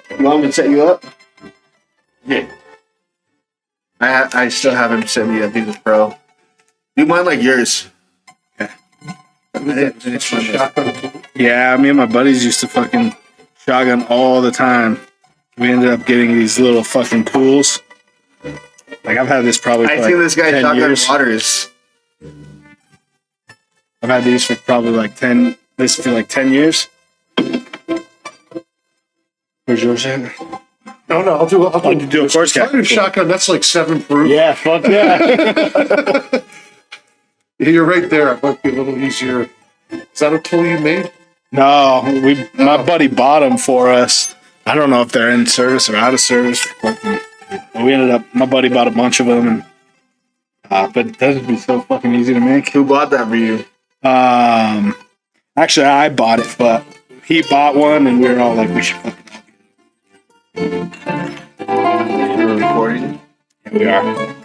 You want me to set you up? Yeah. I still have him set me up. He's a pro. Do mine like yours. Okay. Shotgun. Yeah, me and my buddies used to fucking shotgun all the time. We ended up getting these little fucking pools. Like I've had this probably for I think this guy 10 shotgun years. waters. I've had these for probably like 10 years. Where's yours at? No, I'll do a course cap. I'll do shotgun. That's like 7 proof. Yeah, fuck yeah. Yeah, you're right there. It might be a little easier. Is that a tool you made? No, my buddy bought them for us. I don't know if they're in service or out of service. But we ended up, my buddy bought a bunch of them, and but that would be so fucking easy to make. Who bought that for you? Actually, I bought it, but he bought one, and we were all like, we should fucking. We're recording. Here we are.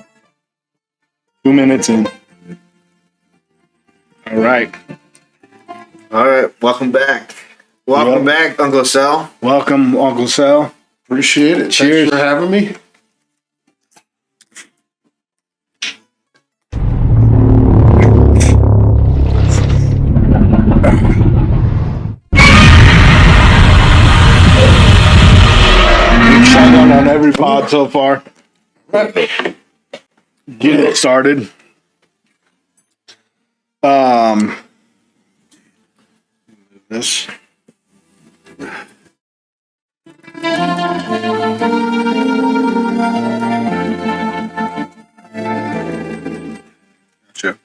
2 minutes in. All right. Welcome back. Welcome back, Uncle Sal. Welcome, Uncle Sal. Appreciate it. Cheers. Thanks for having me. Shotgun on every pod so far. Get it started. This. Gotcha.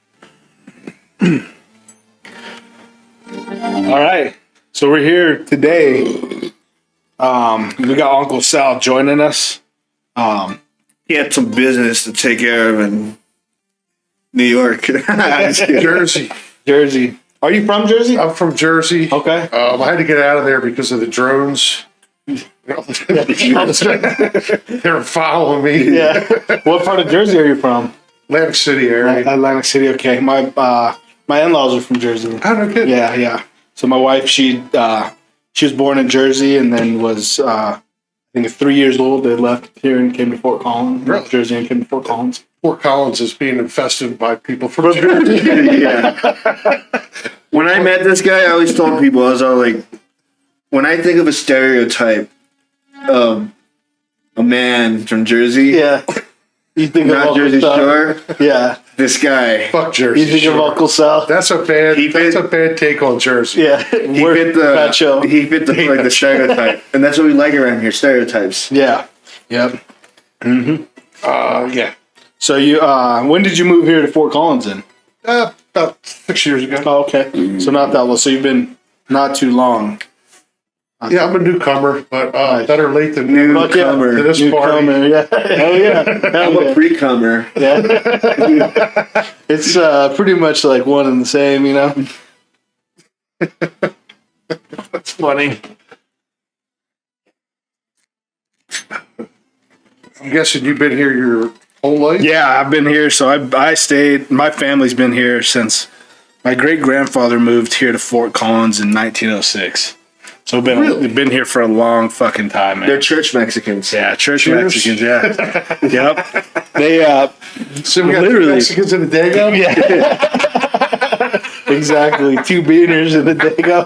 All right. So we're here today. We got Uncle Sal joining us. He had some business to take care of in New York. Jersey. Jersey. Are you from Jersey? I'm from Jersey. Okay. I had to get out of there because of the drones. They're following me. Yeah. What part of Jersey are you from? Atlantic City area. Atlantic City. Okay. My in-laws are from Jersey. Oh, no kidding. Yeah. So my wife, she was born in Jersey and then was I think 3 years old. They left here and came to Fort Collins. Really? Left Jersey and came to Fort Collins. Fort Collins is being infested by people from Jersey. Yeah. When I met this guy, I always told people, I was all like, when I think of a stereotype of a man from Jersey, Yeah. You think not of Jersey Uncle Sal? Shore, Yeah. this guy. Fuck Jersey. You think of Shore. Uncle Sal? That's a bad take on Jersey. Yeah. He fit the stereotype, and that's what we like around here, stereotypes. Yeah. Yep. Yeah. So you when did you move here to Fort Collins then? About 6 years ago. Oh, okay. So not that long. So you've been not too long. Yeah, I'm a newcomer, but better late than Newcomer. to this party. Yeah. Hell yeah. I'm a pre-comer. Yeah. It's pretty much like one and the same, you know? That's funny. I'm guessing you've been here your whole life? Yeah, I've been here. So I stayed. My family's been here since my great-grandfather moved here to Fort Collins in 1906. So we've been here for a long fucking time, man. They're church Mexicans. Yeah, church Cheers. Mexicans, yeah. Yep. They So we got literally- Mexicans in the Dago? Yeah. Exactly. 2 beaners in the Dago.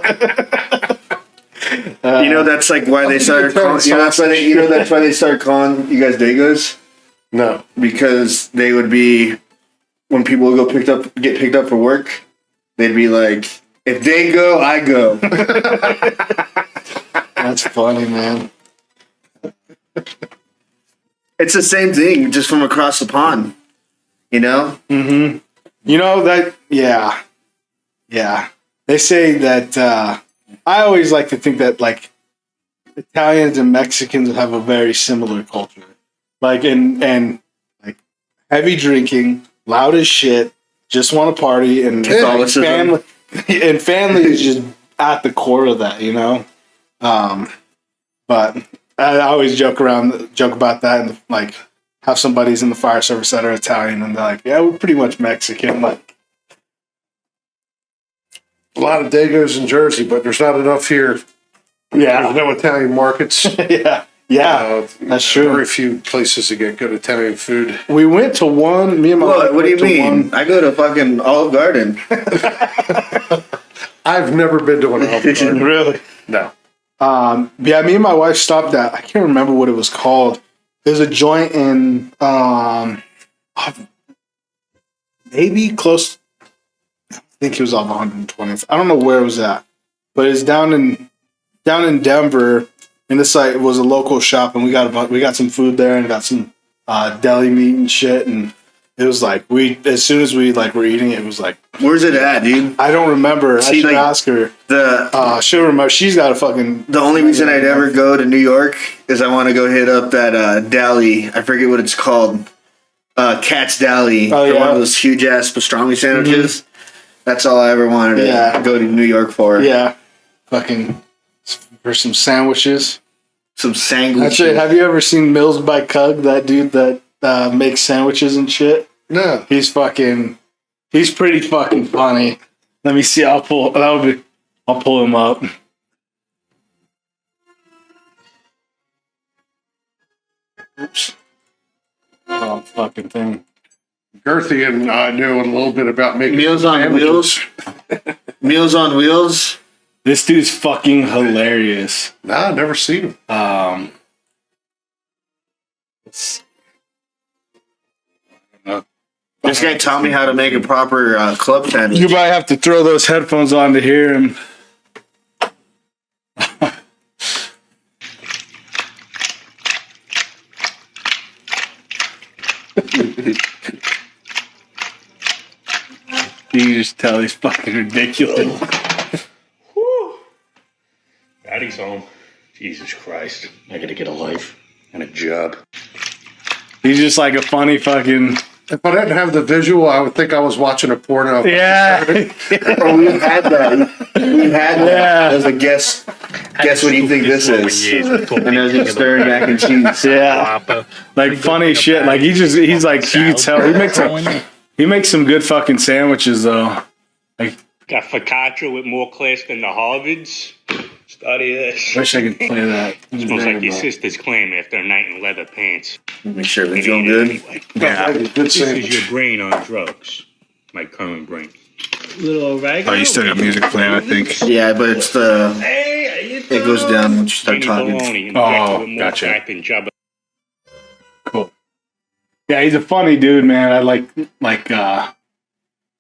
You know that's like why they started calling. That's why they started calling you guys Dagos. No. Because they would be when people would get picked up for work. They'd be like, if they go, I go. That's funny, man. It's the same thing, just from across the pond. You know? Mm-hmm. You know that, yeah. Yeah. They say that, I always like to think that, like, Italians and Mexicans have a very similar culture. Like, and like, heavy drinking, loud as shit, just want to party, and family is just at the core of that, you know? But I always joke about that, and like have some buddies in the fire service that are Italian, and they're like, "Yeah, we're pretty much Mexican." Like A lot of Dagos in Jersey, but there's not enough here. Yeah, There's no Italian markets. yeah, that's true. Very few places to get good Italian food. We went to one. Me and my wife. What do you went to mean? one. I go to fucking Olive Garden. I've never been to an Olive Garden. Really? No. Yeah, me and my wife stopped at. I can't remember what it was called. There's a joint in maybe close. I think it was off 120th. I don't know where it was at, but it's down in Denver. And this site was a local shop, and we got some food there, and got some deli meat and shit. And it was like as soon as we were eating it, it was like, where's it at, dude? I don't remember. I should ask her. She'll remember. She's got a fucking. The only reason I'd ever go to New York is I want to go hit up that deli. I forget what it's called. Cat's Deli. Oh, yeah. One of those huge ass pastrami sandwiches. Mm-hmm. That's all I ever wanted to go to New York for. Yeah, fucking for some sandwiches. Some sandwiches. Actually, have you ever seen Mills by Cug? That dude that makes sandwiches and shit. No. He's pretty fucking funny. Let me see. I'll pull him up. Oops. Oh, fucking thing. Gurthy and I knew a little bit about making Meals on sandwiches. Wheels. Meals on Wheels. This dude's fucking hilarious. Nah, I've never seen him. This guy taught me how to make a proper club sandwich. You might have to throw those headphones on to hear him. You can just tell he's fucking ridiculous. Daddy's home. Jesus Christ. I gotta get a life and a job. He's just like a funny fucking. If I didn't have the visual, I would think I was watching a porno. Yeah. Oh, we had that. Yeah. As a guess what you think this is. And there's just stirring mac and cheese. Yeah. Like funny shit. Like he's like, you can tell. He makes some good fucking sandwiches though. Like, got focaccia with more class than the Harvards. Study this. wish I could play that. Smells like your sister's clam after a night in leather pants. Make sure everything's going good. Anyway. Yeah. Good This sandwich. is your brain on drugs. My current brain. Little oregano. Oh, you still got music playing, I think. Yeah, but it's the. Hey, how you It doing? goes down once you start Kenny talking. Baloney, injected Oh, with more gotcha. crack than Jabba. Cool. Yeah, he's a funny dude, man. I like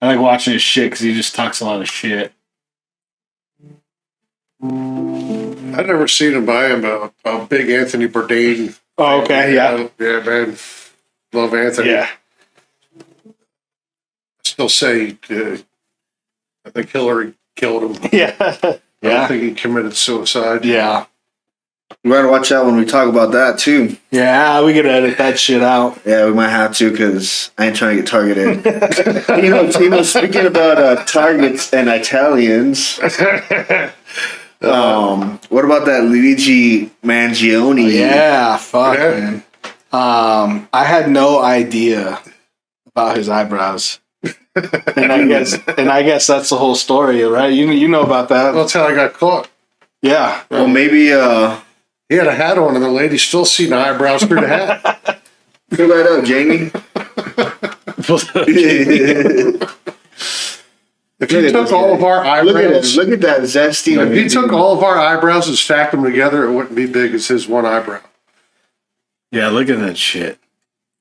watching his shit because he just talks a lot of shit. I've never seen him, but I am a big Anthony Bourdain. Oh, okay, yeah. Yeah, man. Love Anthony. Yeah. I still say I think Hillary killed him. Yeah. I don't think he committed suicide. Yeah. We gotta watch out when we talk about that too. Yeah, we could edit that shit out. Yeah, we might have to because I ain't trying to get targeted. Speaking about targets and Italians, what about that Luigi Mangione? Yeah, fuck, Yeah. man. I had no idea about his eyebrows. and I guess that's the whole story, right? You know about that. That's how I got caught. Yeah. Well, maybe He had a hat on, and the lady still seen the eyebrows through the hat. fill that up, Jamie. If you took all of our eyebrows, Look at that zesty. if you took all of our eyebrows and stacked them together, it wouldn't be big as his one eyebrow. Yeah, look at that shit.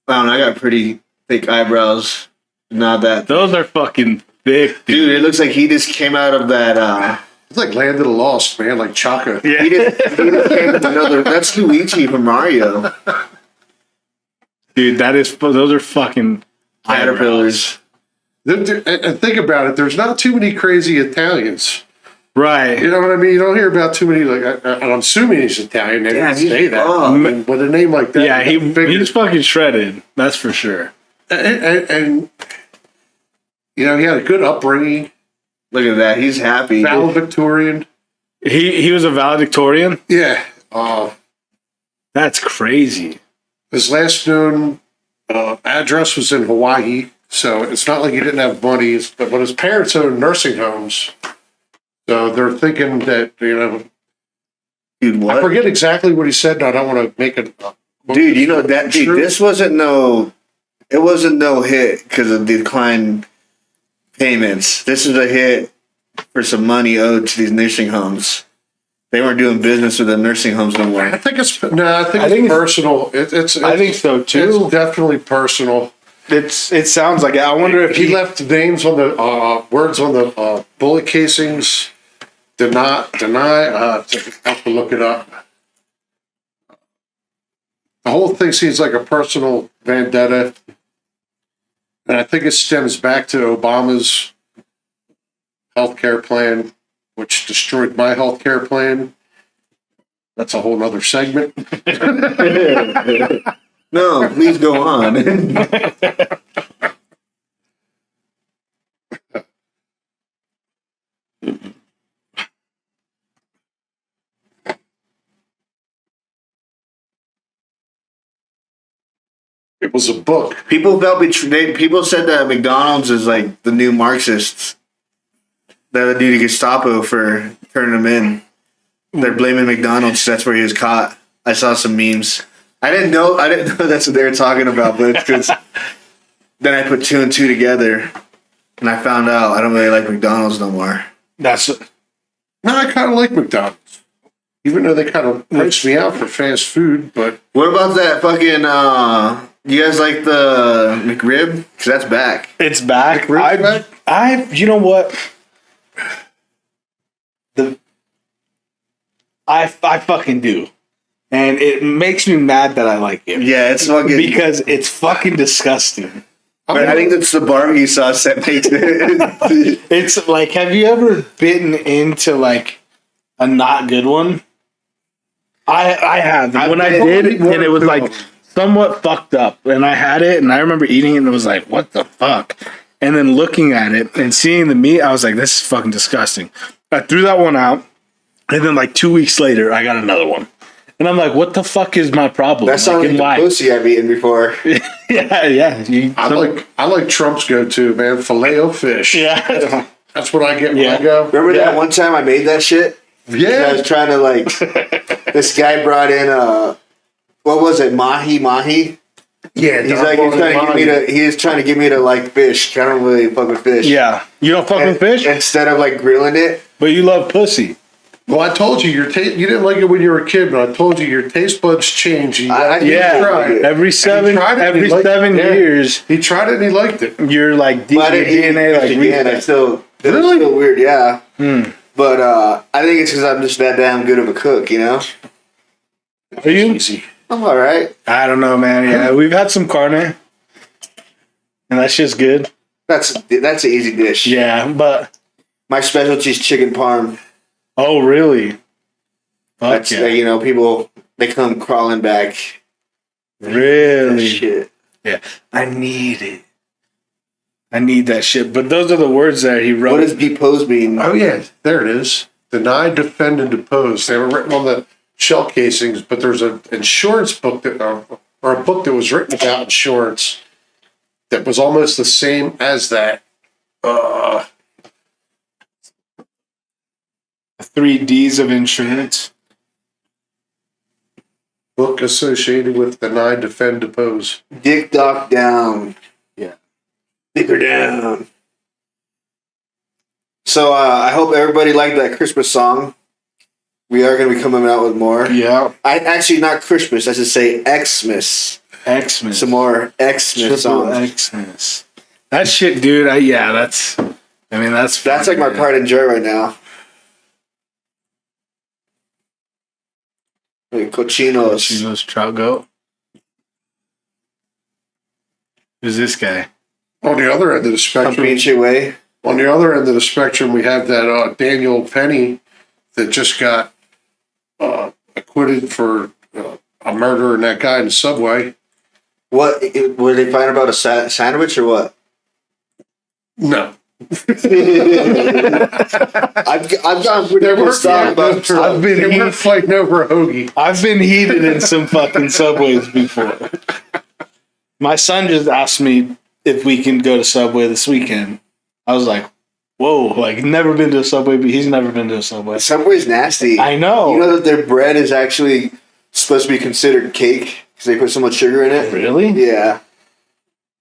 I got pretty thick eyebrows. Not that. Those are fucking thick, Dude, it looks like he just came out of that. It's like Land of the Lost, man, like Chaka. Yeah. He just came with another. That's Luigi from Mario. Dude, those are fucking Caterpillars. And think about it, there's not too many crazy Italians. Right. You know what I mean? You don't hear about too many, like, and I'm assuming he's Italian. They didn't say that. Oh. I mean, with a name like that. Yeah, he's fucking shredded. That's for sure. And you know, he had a good upbringing. Look at that. He's happy. Valedictorian. He was a valedictorian? Yeah. That's crazy. His last known address was in Hawaii, so it's not like he didn't have money. But his parents owned nursing homes, so they're thinking that, you know. Dude, what? I forget exactly what he said, and I don't want to make it. Dude, you know that. Dude, this wasn't no. It wasn't no hit because of declined payments. This is a hit for some money owed to these nursing homes. They weren't doing business with the nursing homes no more. I think it's personal. It's I think so too. It's definitely personal. It sounds like it. I wonder if He left names on the words on the bullet casings. Deny. I have to look it up. The whole thing seems like a personal vendetta, and I think it stems back to Obama's healthcare plan, which destroyed my healthcare plan. That's a whole nother segment. No, please go on. It was a book. People felt betrayed. People said that McDonald's is like the new Marxists. That would need a Gestapo for turning him in. They're blaming McDonald's. That's where he was caught. I saw some memes. I didn't know that's what they were talking about, but it's because then I put two and two together, and I found out I don't really like McDonald's no more. No, I kind of like McDonald's, even though they kind of priced me out for fast food. But What about that fucking? You guys like the McRib? Because that's back. it's back. McRib's back? You know what? I fucking do. And it makes me mad that I like it. Yeah, it's fucking Because it's fucking disgusting. I think that's the barbecue sauce that makes it. It's like, have you ever bitten into like a not good one? I have. When I did, and it was like somewhat fucked up. And I had it, and I remember eating it, and it was like, what the fuck? And then looking at it and seeing the meat, I was like, this is fucking disgusting. I threw that one out, and then like 2 weeks later, I got another one. And I'm like, what the fuck is my problem? That sounds like the pussy I've eaten before. yeah. I like Trump's go-to, man. Filet-O-Fish. Yeah. That's what I get when I go. Remember that one time I made that shit? Yeah. I was trying to like. This guy brought in what was it? Mahi. Yeah. He's trying to get me to like fish. I don't really fuck with fish. Yeah. You don't fuck with fish? Instead of like grilling it. But you love pussy. Well, I told you you didn't like it when you were a kid, but I told you your taste buds change. I Yeah. Every 7 years, he tried it and he liked it. you're like But your DNA like again. It's still weird. Yeah. But I think it's because I'm just that damn good of a cook. You know. Are you? Easy. I'm all right. I don't know, man. Yeah, we've had some carne, and that's just good. That's an easy dish. Yeah, but My specialty is chicken parm. oh really? Fuck That's yeah. people they come crawling back. That Really? shit. Yeah, I need it. I need that shit. But those are the words that he wrote. What does depose mean? Oh yeah, there it is. Deny, defend, and depose. They were written on the shell casings, but there's an insurance book or a book that was written about insurance that was almost the same as that. 3 Ds of insurance. Book associated with deny, defend, depose. Dick Doc down. Yeah. Dick her down. So I hope everybody liked that Christmas song. We are going to be coming out with more. Yeah. Actually, not Christmas. I should say Xmas. Xmas. Some more Xmas songs. Xmas. That shit, dude. That's fun, That's like my pride and joy right now. Like cochinos. Cochinos, trout goat. Who's this guy? On the other end of the spectrum, Pinche way. on the other end of the spectrum, we have that Daniel Penny that just got acquitted for a murder in that guy in the subway. What were they fighting about, a sandwich or what? No. I've gone pretty pissed off about. They were fighting over a hoagie. I've been heated in some fucking subways before. My son just asked me if we can go to Subway this weekend. I was like, whoa, like never been to a Subway, but he's never been to a Subway. Subway's nasty. I know. You know that their bread is actually supposed to be considered cake because they put so much sugar in it? Really? Yeah.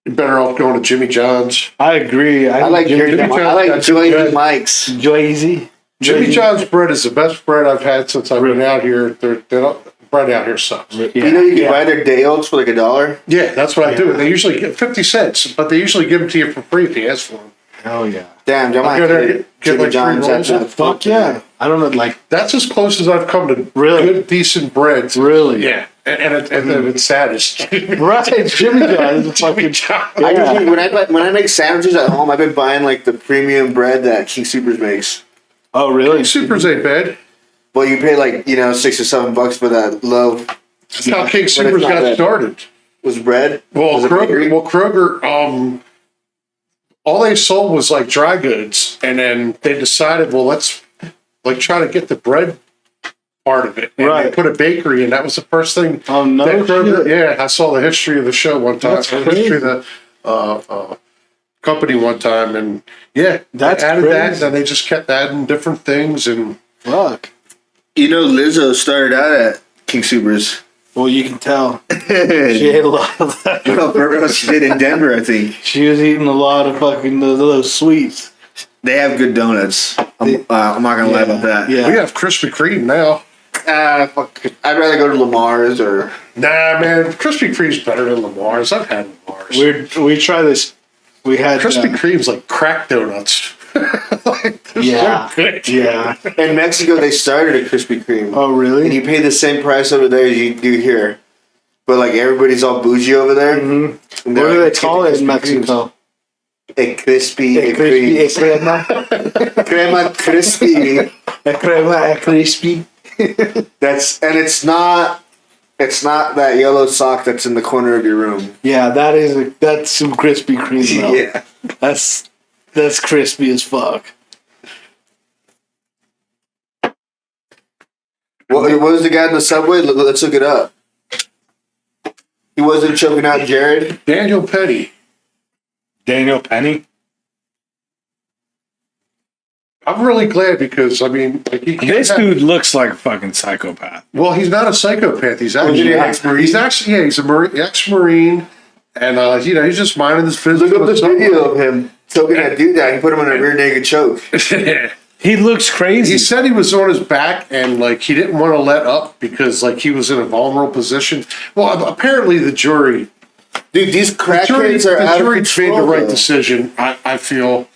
You're better off going to Jimmy John's. I agree. I like Joy Mike's. Joyzy. Jimmy John's bread is the best bread I've had since I've been out here. Bread out here sucks. Yeah. You know you can buy their day olds for like $1? Yeah, that's what I do. They usually get 50 cents, but they usually give them to you for free if you ask for them. Hell yeah. Damn, I might Go there, get get Jimmy like John's 3 rolls. after the Fuck yeah. I don't know, like, That's as close as I've come to Really? good, decent breads. really? Yeah, and then it's saddest. Right, Jimmy John's. It's fucking, I usually, when I make sandwiches at home, I've been buying like the premium bread that King Supers makes. Oh, really? Supers ain't bad. Well, you pay like, $6 or $7 for that loaf. That's how King it's Supers not got bad. started. Was bread? Well, Was it bakery? Kroger, all they sold was like dry goods, and then they decided, well, let's like try to get the bread part of it, and they Right. put a bakery, and that was the first thing. Oh, no that Kroger, shit. yeah, I saw the history of the show one time, That's the history of crazy. the company one time, and yeah, That's they added that, crazy. and they just kept adding different things, and Fuck. Lizzo started out at King Supers. Well, you can tell. She She ate a lot of that. did in Denver, I think. She was eating a lot of fucking those sweets. They have good donuts. I'm not gonna lie about that. Yeah. we have Krispy Kreme now. Fuck. I'd rather go to Lamar's or. Nah, man, Krispy Kreme's better than Lamar's. I've had Lamar's. We try this. We had Krispy Kreme's like crack donuts. Yeah. Yeah. In Mexico, they started a Krispy Kreme. Oh, And really? you pay the same price over there as you do here. But like everybody's all bougie over there. Mm-hmm. And What they're do like, they call it in Mexico? A crispy, A a crispy, a cream. crema, Crema crispy. a crema, a crispy. It's not that yellow sock that's in the corner of your room. Yeah, that's some Krispy Kreme. Though. Yeah. That's crispy as fuck. What was the guy in the subway? Let's look it up. He wasn't choking out Jared. Daniel Petty. Daniel Penny. I'm really glad because like he This dude looks like a fucking psychopath. Well, he's not a psychopath. He's Was actually he an ex-Marine? he's actually he's a ex-Marine, and he's just minding his business. Look up the video of him choking that dude down. He put him in a rear naked choke. He looks crazy. He said he was on his back and like he didn't want to let up because like he was in a vulnerable position. Well, apparently the jury Dude, these crackheads are out of made control. the right though. decision. I feel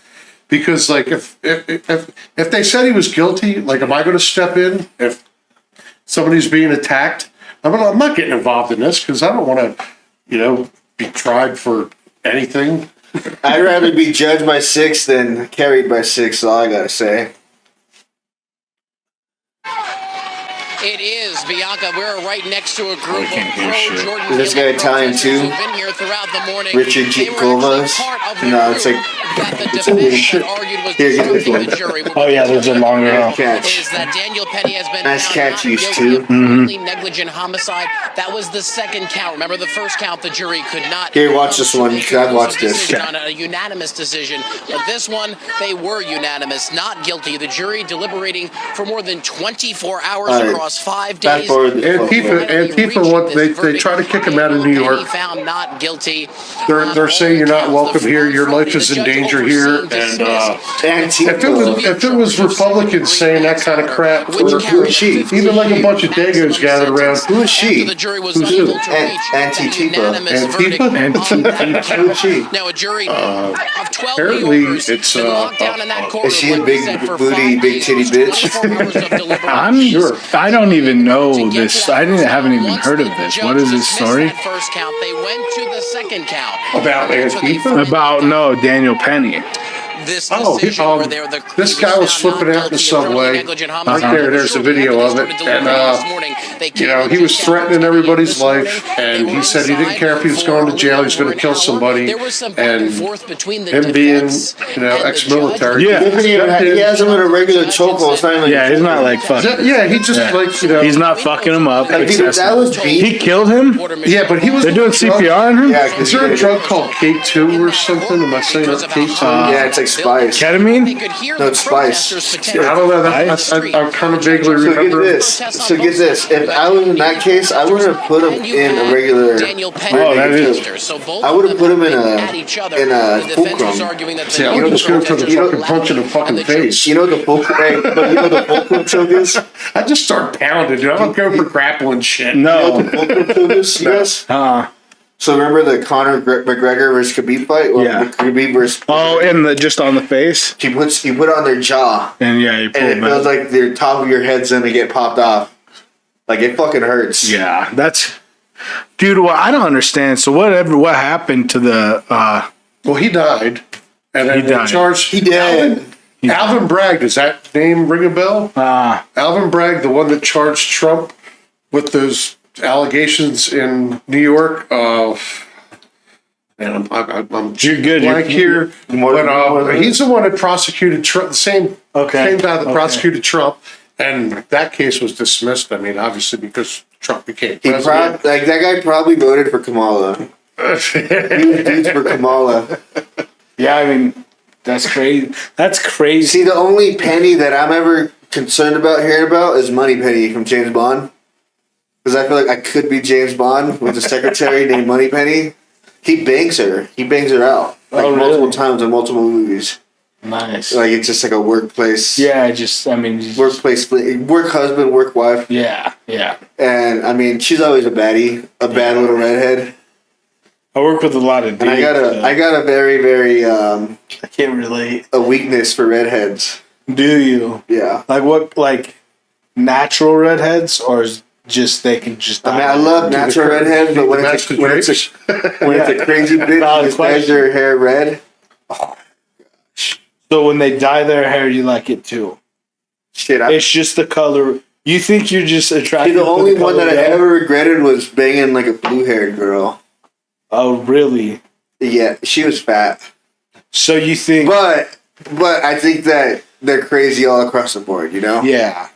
because like if they said he was guilty, like am I going to step in if somebody's being attacked? I'm not getting involved in this because I don't want to, be tried for anything. I'd rather be judged by 6 than carried by 6. Is all I gotta say. It is, Bianca. We're right next to a group can't hear of shit. pro-Jordan Is this guy Italian too? who've been here throughout the morning. Richard G. They were Govas? actually part of the No, it's group like- that the it's a defense shit. had argued was Here, get this disturbing one. the jury. Oh yeah, there's a longer Nice catch. Is that Daniel Petty has been Nice found catch, not you guilty two. of criminally negligent homicide. That was the second count. Remember the first count, the jury could not. Here, watch this one, because I've watched this. On a unanimous decision, but this one they were unanimous, not guilty. The jury deliberating for more than 24 hours All right. across across 5 days. Antifa want they try to kick him out of New York. Found not guilty. They're saying you're not welcome here. Your life is in danger here. And if it was Republicans saying that kind of crap, who is she? Even like a bunch of dagos gathered around. Who is she? Who's who? Antifa. Antifa? Who is she? Now a jury of 12 apparently New Yorkers it's, been locked down in that courtroom Is she a like big we said, for booty, 5 big days. titty bitch? 24 hours of deliberation. I'm sure. I don't even know this. I haven't even heard of this. What is this story? That first count, they went to the second count. About Antifa? About Daniel Penny. This this guy was flipping out in the subway. Right there's a video of it. And, he was threatening everybody's life. And he said he didn't care if he was going to jail. He was going to kill somebody. And him being, ex-military. Yeah. He has him in a regular chokehold. Yeah, he's not like fucking. Yeah, he just He's not fucking him up. Like, dude, that was He killed him? Yeah, but he was. They're doing CPR on him? Yeah, Is there a drug called K2 or something? Am I saying that's K2? Yeah, it's like spice. Ketamine? No, it's spice. I don't know. I kind of vaguely So get remember. this. So get this. If I was in that case, I wouldn't have put him in a regular. Oh, that is. I would have put him in a fulcrum. See, I would just go for the fucking punch in the fucking face. You know the fulcrum, but you know the fulcrum choke is. I just start pounding. Dude. I don't go for grappling shit. No. The fulcrum choke is, yes. So remember the Conor McGregor versus Khabib fight? Or Yeah. Khabib versus. Oh, and just on the face? You put it on their jaw. And yeah, you pull And it them feels out. like the top of your head's gonna get popped off. Like it fucking hurts. Yeah, that's. Dude, well, I don't understand. So what happened to the. Well, he died. And then He died. charged. He did. Alvin Bragg, does that name ring a bell? Alvin Bragg, the one that charged Trump with those allegations in New York of. And I'm You're good. blank here. But, he's the one that prosecuted Trump, the same guy that prosecuted Trump. And that case was dismissed. I mean, obviously, because Trump became president. That guy probably voted for Kamala. He was dudes for Kamala. Yeah, I mean, that's crazy. That's crazy. See, the only Penny that I'm ever concerned about hearing about is Money Penny from James Bond. Because I feel like I could be James Bond with a secretary named Money Penny. He bangs her. He bangs her out. Like multiple times in multiple movies. Nice. Like it's just like a workplace. Yeah, Workplace, work husband, work wife. Yeah, yeah. And I mean, she's always a baddie, a bad little redhead. I work with a lot of dudes. And I got a very, very I can't relate. a weakness for redheads. Do you? Yeah. Like what? Like natural redheads, or just they can just. I mean, I love natural redheads, but when it's a crazy bitch who dyes their hair red. Oh gosh. So when they dye their hair, you like it too. Shit, It's just the color. You think you're just attracted. the only one that I ever regretted was banging like a blue-haired girl. Oh, really? Yeah, she was fat. So you think? But I think that they're crazy all across the board. You know? Yeah.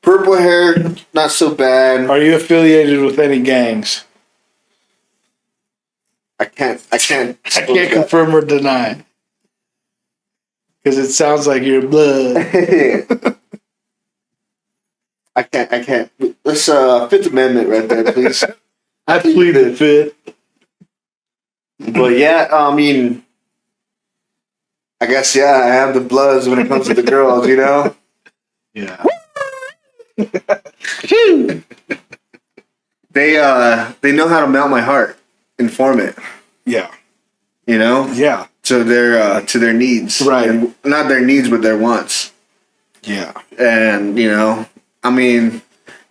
Purple hair, not so bad. Are you affiliated with any gangs? I can't Confirm or deny. Because it sounds like you're blood. I can't. Let's Fifth Amendment right there, please. I plead the fifth. But yeah, I mean, I guess I have the bloods when it comes to the girls, you know. Yeah. They know how to melt my heart, inform it. Yeah. You know. Yeah. To their needs, right? And not their needs, but their wants. Yeah. And I mean,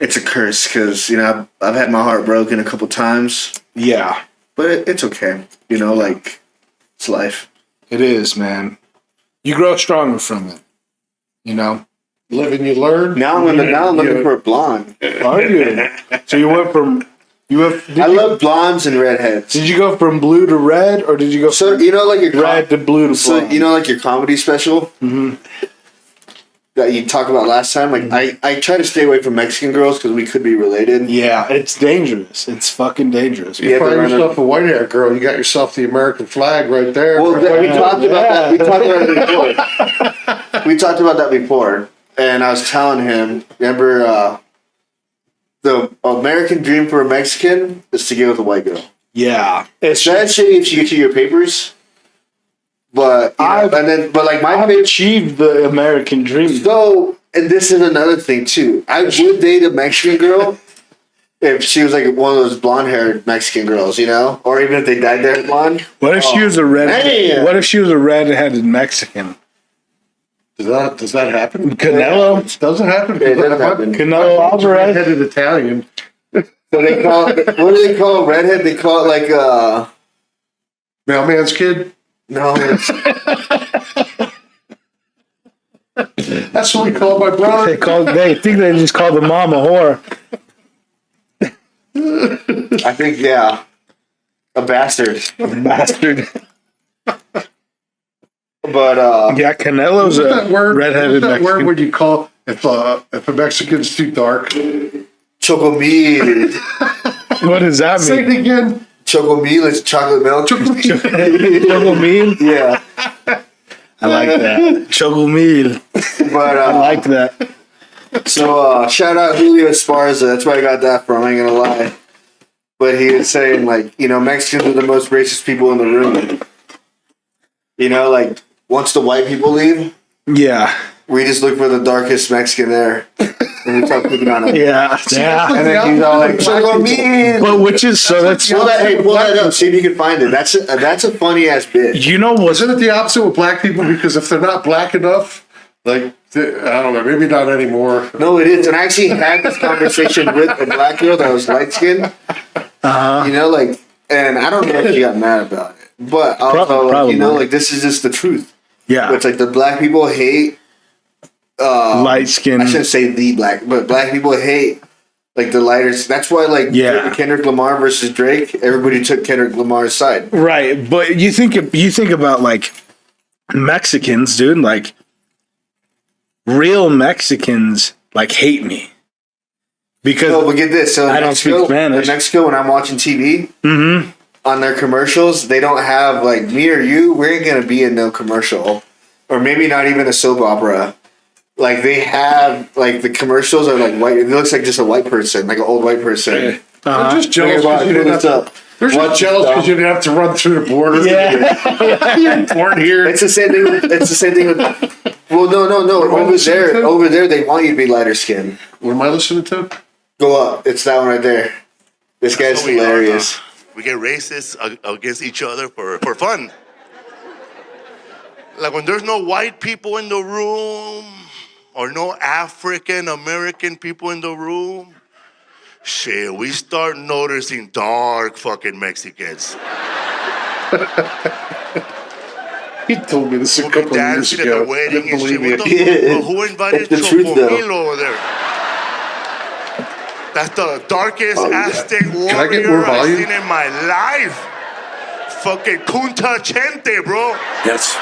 it's a curse because I've had my heart broken a couple times. Yeah. But it's okay. Like it's life. It is, man. You grow stronger from it. Live and you learn. Now I'm looking for a blonde. Are you? So you went from I love blondes and redheads. Did you go from blue to red, or did you go from like your red to blue to blonde? So like your comedy special that you talked about last time. Like I try to stay away from Mexican girls because we could be related. Yeah, it's dangerous. It's fucking dangerous. You find yourself a white hair girl, you got yourself the American flag right there. Well, we talked about that. We talked about it before. We talked about that before, and I was telling him. Remember the American dream for a Mexican is to get with a white girl. Yeah. It's that shit if you get to your papers. But but like I've achieved the American dream. So, and this is another thing too. I would date a Mexican girl if she was like one of those blonde-haired Mexican girls, you know, or even if they dyed their blonde. What if she was a What if she was a red-headed Mexican? Does that happen? Canelo? It doesn't happen. It doesn't happen. Canelo Alvarez? Red-headed Italian. So they call what do they call redhead? They call it like Mailman's kid. no. That's what we call my brother. They think they just call the mom a whore. I think a bastard. Bastard. But Yeah, Canelo's What's a that word? red-headed What's that Mexican. word when you call if a Mexican's too dark? chocomil. What does that Say mean? it again. Chocomil is chocolate milk. Chocomil? Yeah, I like that. Chocomil. but I like that. so shout out Julio Esparza. That's where I got that from. I ain't gonna lie. But he was saying like, you know, Mexicans are the most racist people in the room. You know, like once the white people leave, Yeah. we just look for the darkest Mexican there, and we start picking on him. Yeah. Yeah. And then he's all like, "Chocomil." But which is so that's Pull that up. See if you can find it. That's a funny ass bit. you know what's Isn't it the opposite with black people? Because if they're not black enough, like I don't know, maybe not anymore. No, it is. And I actually had this conversation with a black girl that was light skinned. You know, like, and I don't know if she got mad about it, but also, Probably. you know, like this is just the truth. yeah. It's like the black people hate. Light skin. I shouldn't say the black, but black people hate like the lighters. That's why, like, Yeah. Kendrick Lamar versus Drake, everybody took Kendrick Lamar's side. Right, but you think about like Mexicans, dude. Like real Mexicans, like hate me because No, but get this. So I don't speak Spanish. In Mexico, when I'm watching TV, on their commercials, they don't have like me or you. We ain't gonna be in no commercial, or maybe not even a soap opera. Like they have like the commercials are like white. It looks like just a white person, like an old white person. They're just jealous because you didn't have to. They're just jealous because you didn't have to run through the border. Yeah. You're born here. It's the same thing. It's the same thing with. Well, no. Over there, they want you to be lighter skinned. What am I listening to? Go up. It's that one right there. This guy's So we are, hilarious. we get racist against each other for fun. Like when there's no white people in the room or no African American people in the room, shit, we start noticing dark fucking Mexicans. He told me this a We'll couple be of years dancing at ago. the wedding Didn't and shit. believe What you. the fuck? Who invited It's the truth, though. Chocomil over there? That's the darkest Aztec I warrior get more I've volume? seen in my life. Fucking Kunta Chente, bro. Yes.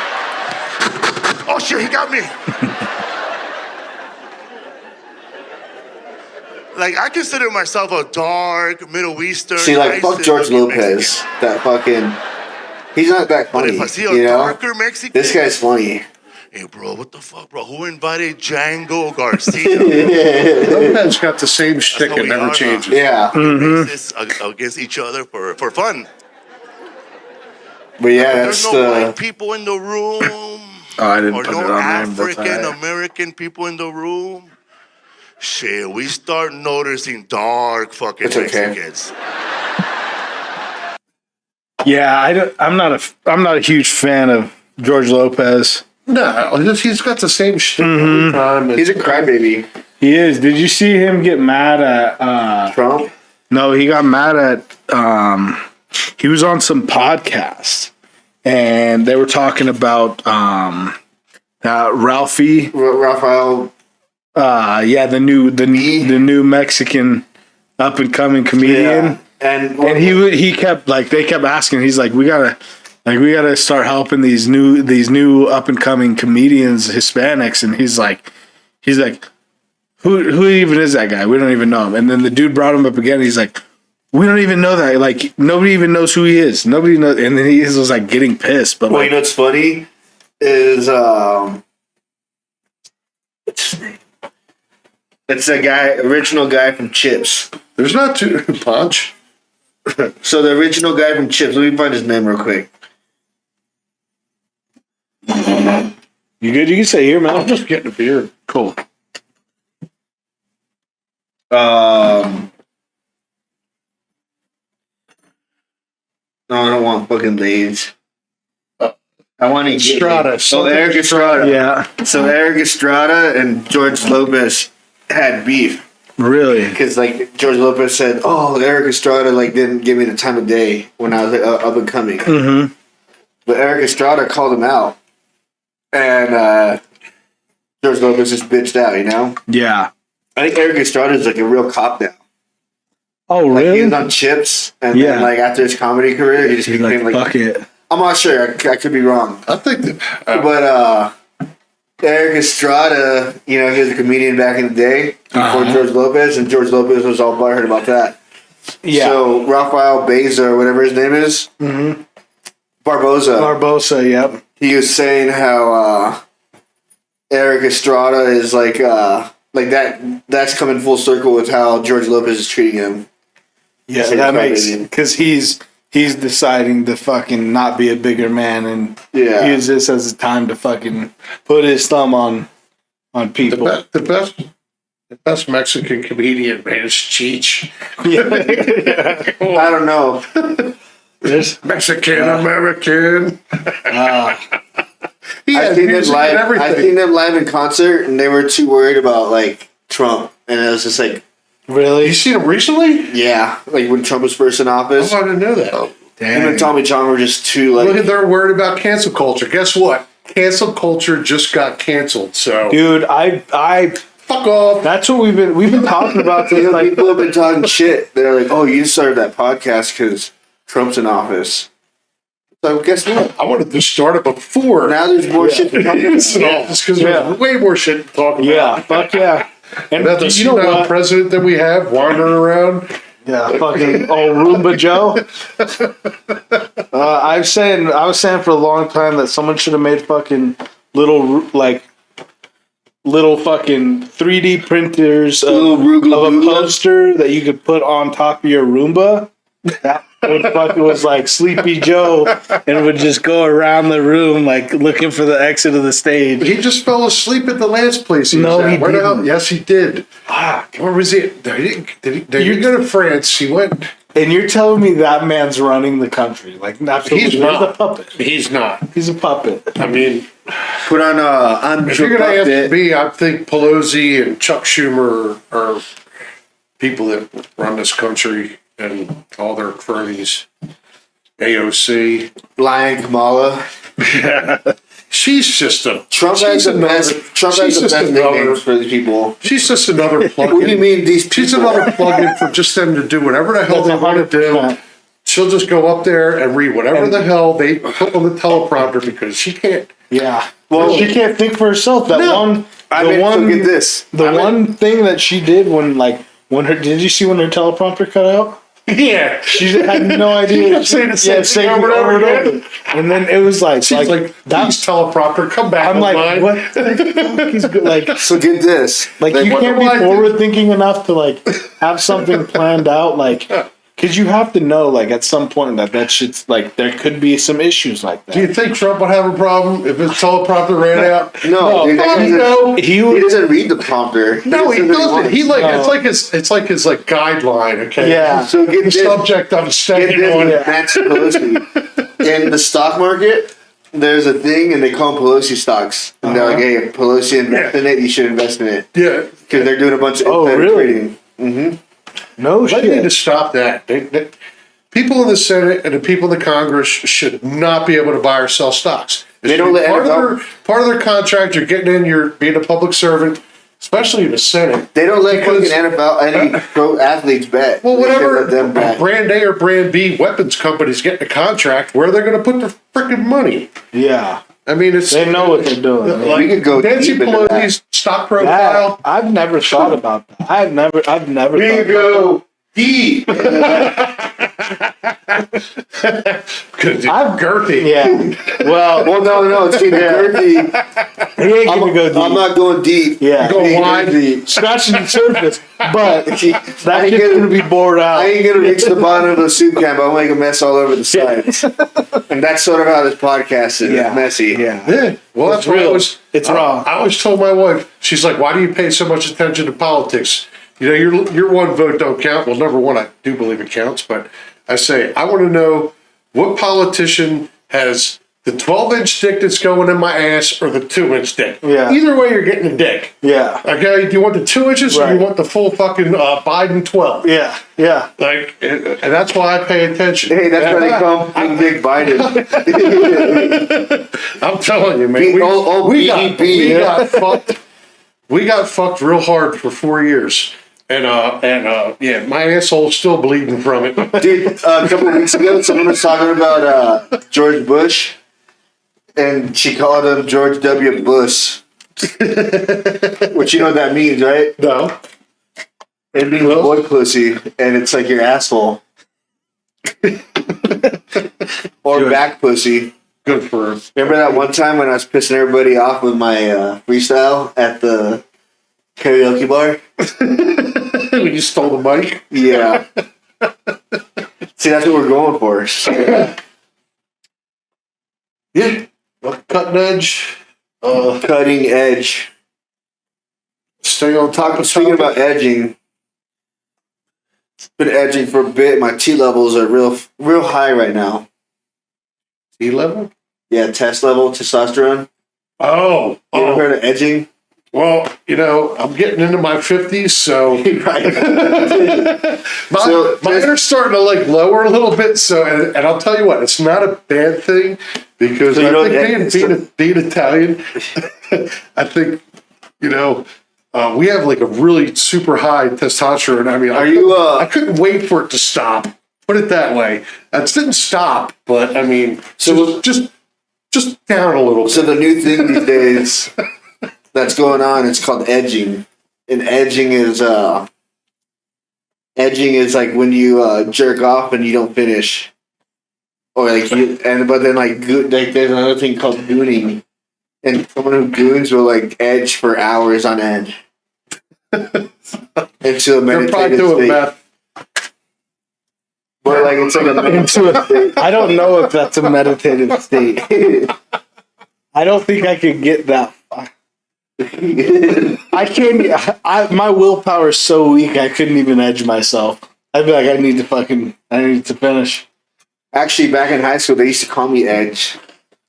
Oh shit, he got me. Like, I consider myself a dark, Middle Eastern. See, like fuck racist George looking Lopez. Mexican. That fucking. He's not that But funny. if I see a you know? darker Mexican, This guy's funny. hey bro, what the fuck, bro? Who invited Django Garcia? Lopez got the same shtick. how It we never are now. changes. Yeah, Racist against each other for fun. but yeah, There's that's no the. white people in the room. I didn't Or put no it on there. But African American people in the room. Shit, we start noticing dark fucking It's okay. Mexicans. yeah, I'm not a huge fan of George Lopez. No, he's got the same shtick every time. He's a crybaby. He is. Did you see him get mad at? Trump. No, he got mad at. He was on some podcast, and they were talking about Ralphie. Raphael. Yeah, the new Mexican up and coming comedian. Yeah. And He kept like they kept asking. He's like, we gotta start helping these new up and coming comedians, Hispanics. And he's like, who even is that guy? We don't even know him. And then the dude brought him up again. He's like, we don't even know that. Like nobody even knows who he is. Nobody knows. And then he was like getting pissed. But well, like, you know what's funny is what's his name? It's a guy, original guy from Chips. There's not two Punch. So the original guy from Chips. Let me find his name real quick. You good? You can say here, man. I'm just getting a beer. Cool. No, I don't want fucking Lays. I want to Estrada. Eric Estrada. Yeah. So Eric Estrada and George Lopez had beef Really? because like George Lopez said, "Oh, Eric Estrada like didn't give me the time of day when I was up and coming." Mm-hmm. But Eric Estrada called him out, and George Lopez just bitched out. You know, Yeah. I think Eric Estrada is like a real cop now. Oh, Like really? he was on Chips, and Yeah. then like after his comedy career, he just He's became like, like fuck it. I'm not sure. I could be wrong. I think that. But Eric Estrada, you know, he was a comedian back in the day before George Lopez, and George Lopez was all butthurt about that. Yeah. So Rafael Beza, or whatever his name is, Barboza, Barbosa, yep. he was saying how Eric Estrada is like that. That's coming full circle with how George Lopez is treating him. Yeah, So that it's makes crazy. because he's deciding to fucking not be a bigger man and Yeah. use this as a time to fucking put his thumb on people. The best Mexican comedian, man, is Cheech. I don't know. There's Mexican American. He I've has seen them music and live. everything. I've seen them live in concert, and they were too worried about like Trump, and it was just like, really You seen him recently? yeah, like when Trump was first in office, Oh, I didn't know that. him and Tommy John were just too like. Look, they're worried about cancel culture. Guess what? Cancel culture just got canceled. So dude. I fuck off. that's what we've been talking about. You This, know, like, people have been talking shit. They're like, "Oh, you started that podcast because Trump's in office." So guess what? I wanted to start it before. Now there's more shit to talk It's about. not, just because Yeah. there's way more shit to talk about. yeah, fuck yeah. And About the you know senile what? president that we have wandering around. Yeah, fucking old Roomba Joe. I was saying for a long time that someone should have made fucking little fucking 3D printers Little Roogla of a Boogla. poster that you could put on top of your Roomba. That fucking was like Sleepy Joe and would just go around the room like looking for the exit of the stage. He just fell asleep at the last place. No, he Where the hell? didn't. Yes, he did. Fuck. Where was he? Did he go to France? He went. And you're telling me that man's running the country? Like, absolutely. He's not. a puppet. He's not. He's a puppet. I mean, Put on I'm if you're going to ask it. me, I think Pelosi and Chuck Schumer are people that run this country and all their cronies. AOC. Lion Kamala. She's just a Trump has the best. Trump has she's the just best another- nicknames for these people. She's just another plug-in. What do you mean these people? She's another plug-in for just them to do whatever the hell they want to do. 100%. She'll just go up there and read whatever the hell they put on the teleprompter because she can't. Yeah. Well, she can't think for herself. That No. one. I The mean, one. so get this. The one thing that she did when her. Did you see when her teleprompter cut out? Yeah. She had no idea. She kept saying the same thing saying over and over again. And then it was like, She's like, that. please teleprompter, come back I'm online. like, what the fuck is good? Like, So get this. like They- you what can't do be I do? forward thinking enough to like have something planned out. Like, because you have to know, like, at some point that shit's like there could be some issues like Do you that. think Trump would have a problem if his teleprompter ran out? No, dude, that fuck guy no. He He would. doesn't read the prompter. No, he just says what doesn't. He wants. like No. it's like his like guideline. Okay. Yeah. So get The this. subject I'm Get staying this on. with Nancy Pelosi. In the stock market, there's a thing, and they call them Pelosi stocks. And they're like, hey, if Pelosi invests in it, you should invest in it. Yeah. Because they're doing a bunch of Oh, insider really? trading. No They need to shit. stop that. People in the Senate and the people in the Congress should not be able to buy or sell stocks. It They should don't be let part of their contract. You're getting in. You're being a public servant, especially in the Senate. They don't let Because- fucking NFL, any pro athletes bet. Well, They should whatever let them bet. brand A or brand B weapons companies get a contract, where are they going to put their freaking money? Yeah. I mean, it's They know what they're doing. We could go Nancy deep into that. Pelosi's stock That, profile. I've never thought about that. I've never. We thought go deep. Because I'm girthy. Yeah. Well, no, it's getting girthy. he ain't gonna go deep. I'm not going deep. Yeah. Go wide. Deep. Scratching the surface, but that shit's ain't gonna- gonna be bored out. I ain't gonna reach the bottom of the soup can, but I'll make a mess all over the sides. And that's sort of how this podcast is. Yeah. It's messy. Yeah. Yeah. Well, that's what I real. was. It's raw. I always told my wife, she's like, why do you pay so much attention to politics? You know, your one vote don't count. Well, number one, I do believe it counts, but I say, I want to know what politician has the 12-inch dick that's going in my ass or the 2-inch dick. Yeah. Either way, you're getting a dick. Yeah. Okay? Do you want the 2 inches or Right. you want the full fucking Biden 12? Yeah. Yeah. Like, and that's why I pay attention. Hey, that's why they call him Big Biden. I'm telling you, man. B.E.B. got fucked. We got fucked real hard for 4 years. And yeah, my asshole's still bleeding from it. Dude, a couple of weeks ago, someone was talking about George Bush, and she called him George W. Bush. Which you know what that means, right? No. It means boy pussy, and it's like your asshole. Or Good. back pussy. Good for her. Remember that one time when I was pissing everybody off with my freestyle at the karaoke bar? When you stole the mic? Yeah. See, that's what we're going for. Yeah. Well, cutting edge. Cutting edge. Stay on top of Speaking about edging, been edging for a bit. My T levels are real high right now. T level? Yeah, test level, testosterone. Oh. You ever heard of edging? Well, you know, I'm getting into my 50s, so Right. mine are starting to like lower a little bit. So, and I'll tell you what, it's not a bad thing because So you I don't think being Italian, I think, you know, we have like a really super high testosterone. I mean, I couldn't wait for it to stop. Put it that way. It didn't stop, but I mean, so just down a little bit. So the new thing these days that's going on, it's called edging. And edging is like when you jerk off and you don't finish. Or like but then like there's another thing called gooning. And someone who goons will like edge for hours on end. Into a They're probably meditative doing state. meth. But like it's like a meditative state. I don't know if that's a meditative state. I don't think I could get that far. I can't. My willpower is so weak. I couldn't even edge myself. I'd be like, I need to finish. Actually, back in high school, they used to call me Edge.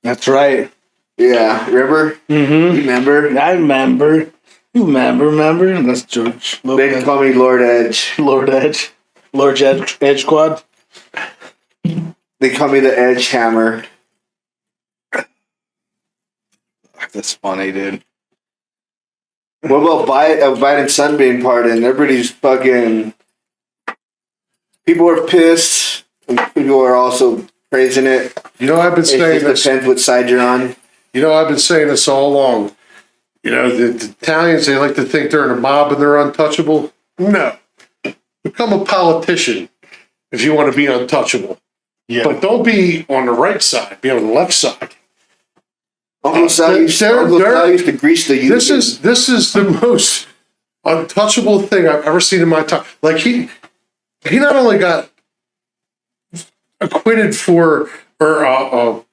That's right. Yeah, remember? Mm-hmm. Remember? I remember. You remember? That's George. They call me Lord Edge. Lord Edge. Lord Edge Quad. They call me the Edge Hammer. That's funny, dude. What about Biden's son being pardoned? Everybody's fucking. People are pissed. And people are also praising it. You know, I've been It saying just this. depends what side you're on. You know, I've been saying this all along. You know, the Italians, they like to think they're in a mob and they're untouchable. No. Become a politician if you want to be untouchable. Yeah. But don't be on the right side. Be on the left side. Uncle Sal used to grease the youth. This is the most untouchable thing I've ever seen in my time. Like he not only got acquitted for or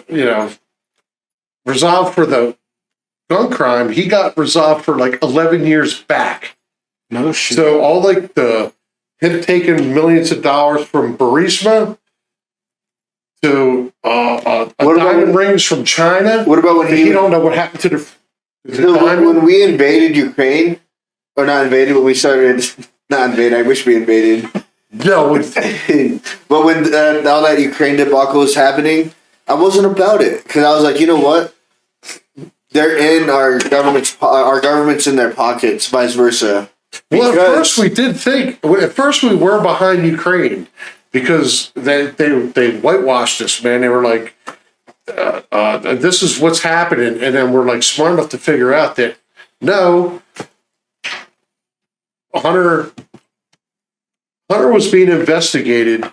you know, resolved for the gun crime, he got resolved for like 11 years back. No shit. So all like him taking millions of dollars from Burisma to diamond rings from China. What about when he don't know what happened to the diamond? when we invaded Ukraine, or not invaded, when we started, not invaded, I wish we invaded. No, But when all that Ukraine debacle was happening, I wasn't about it because I was like, you know what? They're in our government's in their pockets, vice versa. well, at first we did think. At first we were behind Ukraine because they whitewashed us, man. They were like, "This is what's happening," and then we're like smart enough to figure out that no, Hunter Hunter was being investigated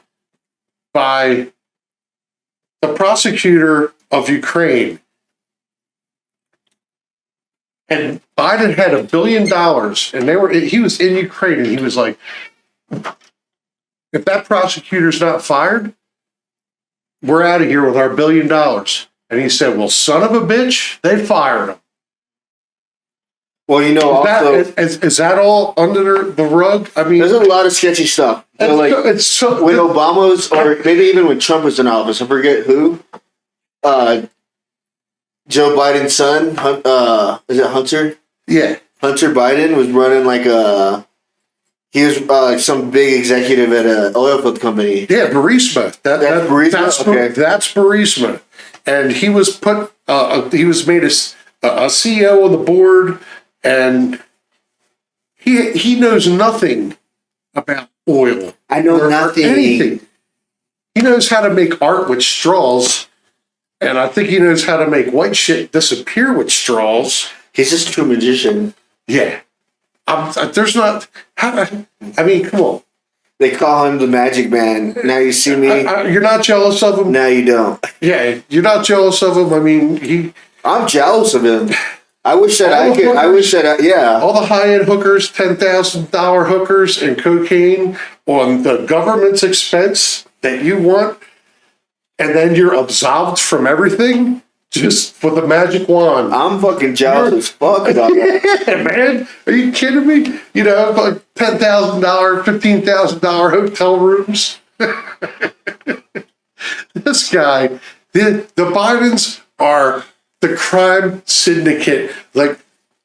by the prosecutor of Ukraine. And Biden had $1 billion, and he was in Ukraine, and he was like, if that prosecutor's not fired, we're out of here with our $1 billion. And he said, well, son of a bitch, they fired him. Well, you know, also Is that all under the rug? I mean, there's a lot of sketchy stuff. So, like, it's so when Obama was, or maybe even when Trump was in office, I forget who. Joe Biden's son, is it Hunter? Yeah. Hunter Biden was running he was some big executive at an oil field company. Yeah, Burisma. That's Burisma? Okay. That's Burisma. And he was he was made a CEO of the board, and he knows nothing about oil. I know nothing. Anything. He knows how to make art with straws, and I think he knows how to make white shit disappear with straws. He's just a true magician. Yeah. There's not... I mean, come on. They call him the Magic Man. Now you see me. You're not jealous of him? Now you don't. Yeah, you're not jealous of him. I mean, I'm jealous of him. I wish that I could. Yeah. All the high-end hookers, $10,000 hookers and cocaine on the government's expense that you want, and then you're absolved from everything just with a magic wand. I'm fucking jealous as fuck about that. Yeah, man. Are you kidding me? You know, like $10,000, $15,000 hotel rooms. This guy, the Bidens are the crime syndicate. Like,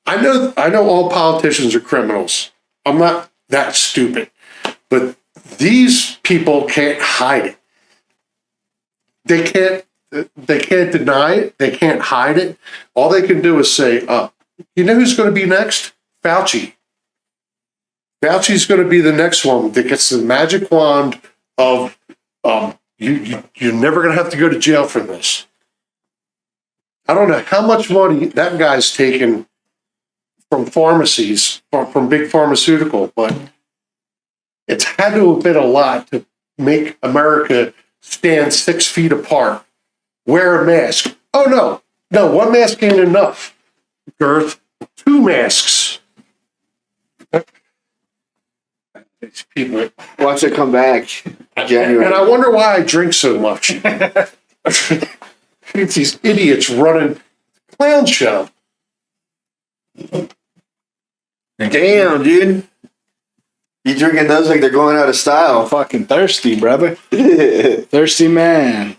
I know all politicians are criminals. I'm not that stupid. But these people can't hide it. They can't deny it. They can't hide it. All they can do is say, you know who's going to be next? Fauci. Fauci's going to be the next one that gets the magic wand of you're never going to have to go to jail for this. I don't know how much money that guy's taken from pharmacies, from big pharmaceutical, but it's had to have been a lot to make America stand 6 feet apart. Wear a mask. Oh, no, one mask ain't enough. Gurth, 2 masks. These people. Watch it come back. January. And I wonder why I drink so much. It's these idiots running clown show. Damn, dude. You drinking those like they're going out of style. I'm fucking thirsty, brother. Thirsty man.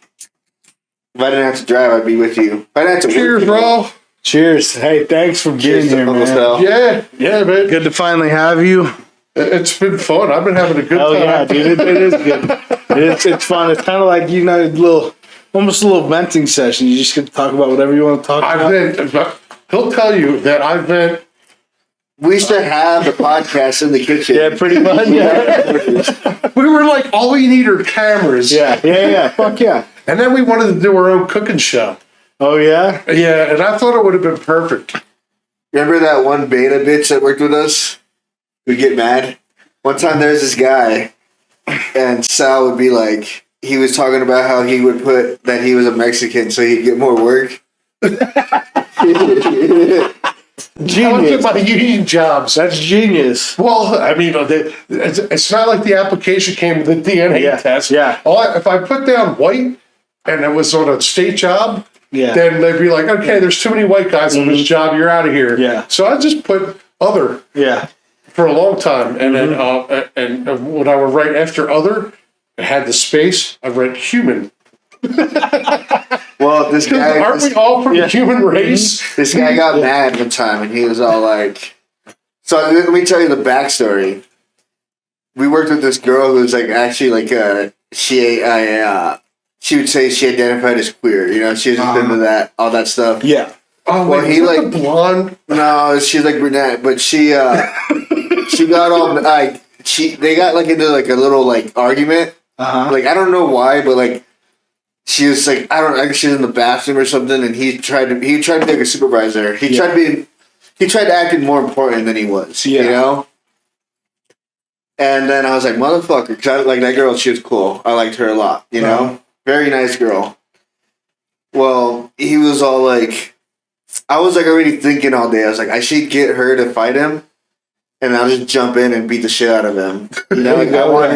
If I didn't have to drive, I'd be with you. If I didn't have to Cheers, work, bro. Cheers. Hey, thanks for being here, Uncle man. Sal. Yeah, man. Good to finally have you. It's been fun. I've been having a good Oh time. yeah, dude, it is good. It's fun. It's kind of like, you know, almost a little venting session. You just get to talk about whatever you want to talk about. He'll tell you that I vent. We used to have the podcast in the kitchen. Yeah, pretty much. Yeah, We were like, all we need are cameras. yeah. Fuck yeah. And then we wanted to do our own cooking show. Oh yeah. Yeah, and I thought it would have been perfect. Remember that one beta bitch that worked with us? We'd get mad. One time there's this guy, and Sal would be like, he was talking about how he would put that he was a Mexican so he'd get more work. Genius. My union jobs. That's genius. Well, I mean, it's not like the application came with the DNA test. Yeah. If I put down white and it was on a state job, then they'd be like, okay, there's too many white guys on this job. You're out of here. Yeah. So I just put other. Yeah. For a long time, and then and when I would write after other, I had the space. I read human. Well, this guy aren't we all from the human race? This guy got mad one time, and he was all like, "So let me tell you the backstory. We worked with this girl who was like actually like she would say she identified as queer. You know, she was into that all that stuff. Yeah. Oh, well, wait, he like the blonde. No, she's like brunette, but she got all like they got like into like a little like argument. Like I don't know why, but like she was like I think she was in the bathroom or something, and he tried to be like a supervisor. He tried acting more important than he was. You know. And then I was like, motherfucker, because like that girl, she was cool. I liked her a lot, you know? Very nice girl. Well, he was all like, I was like already thinking all day. I was like, I should get her to fight him, and I'll just jump in and beat the shit out of him. You know, like I wanted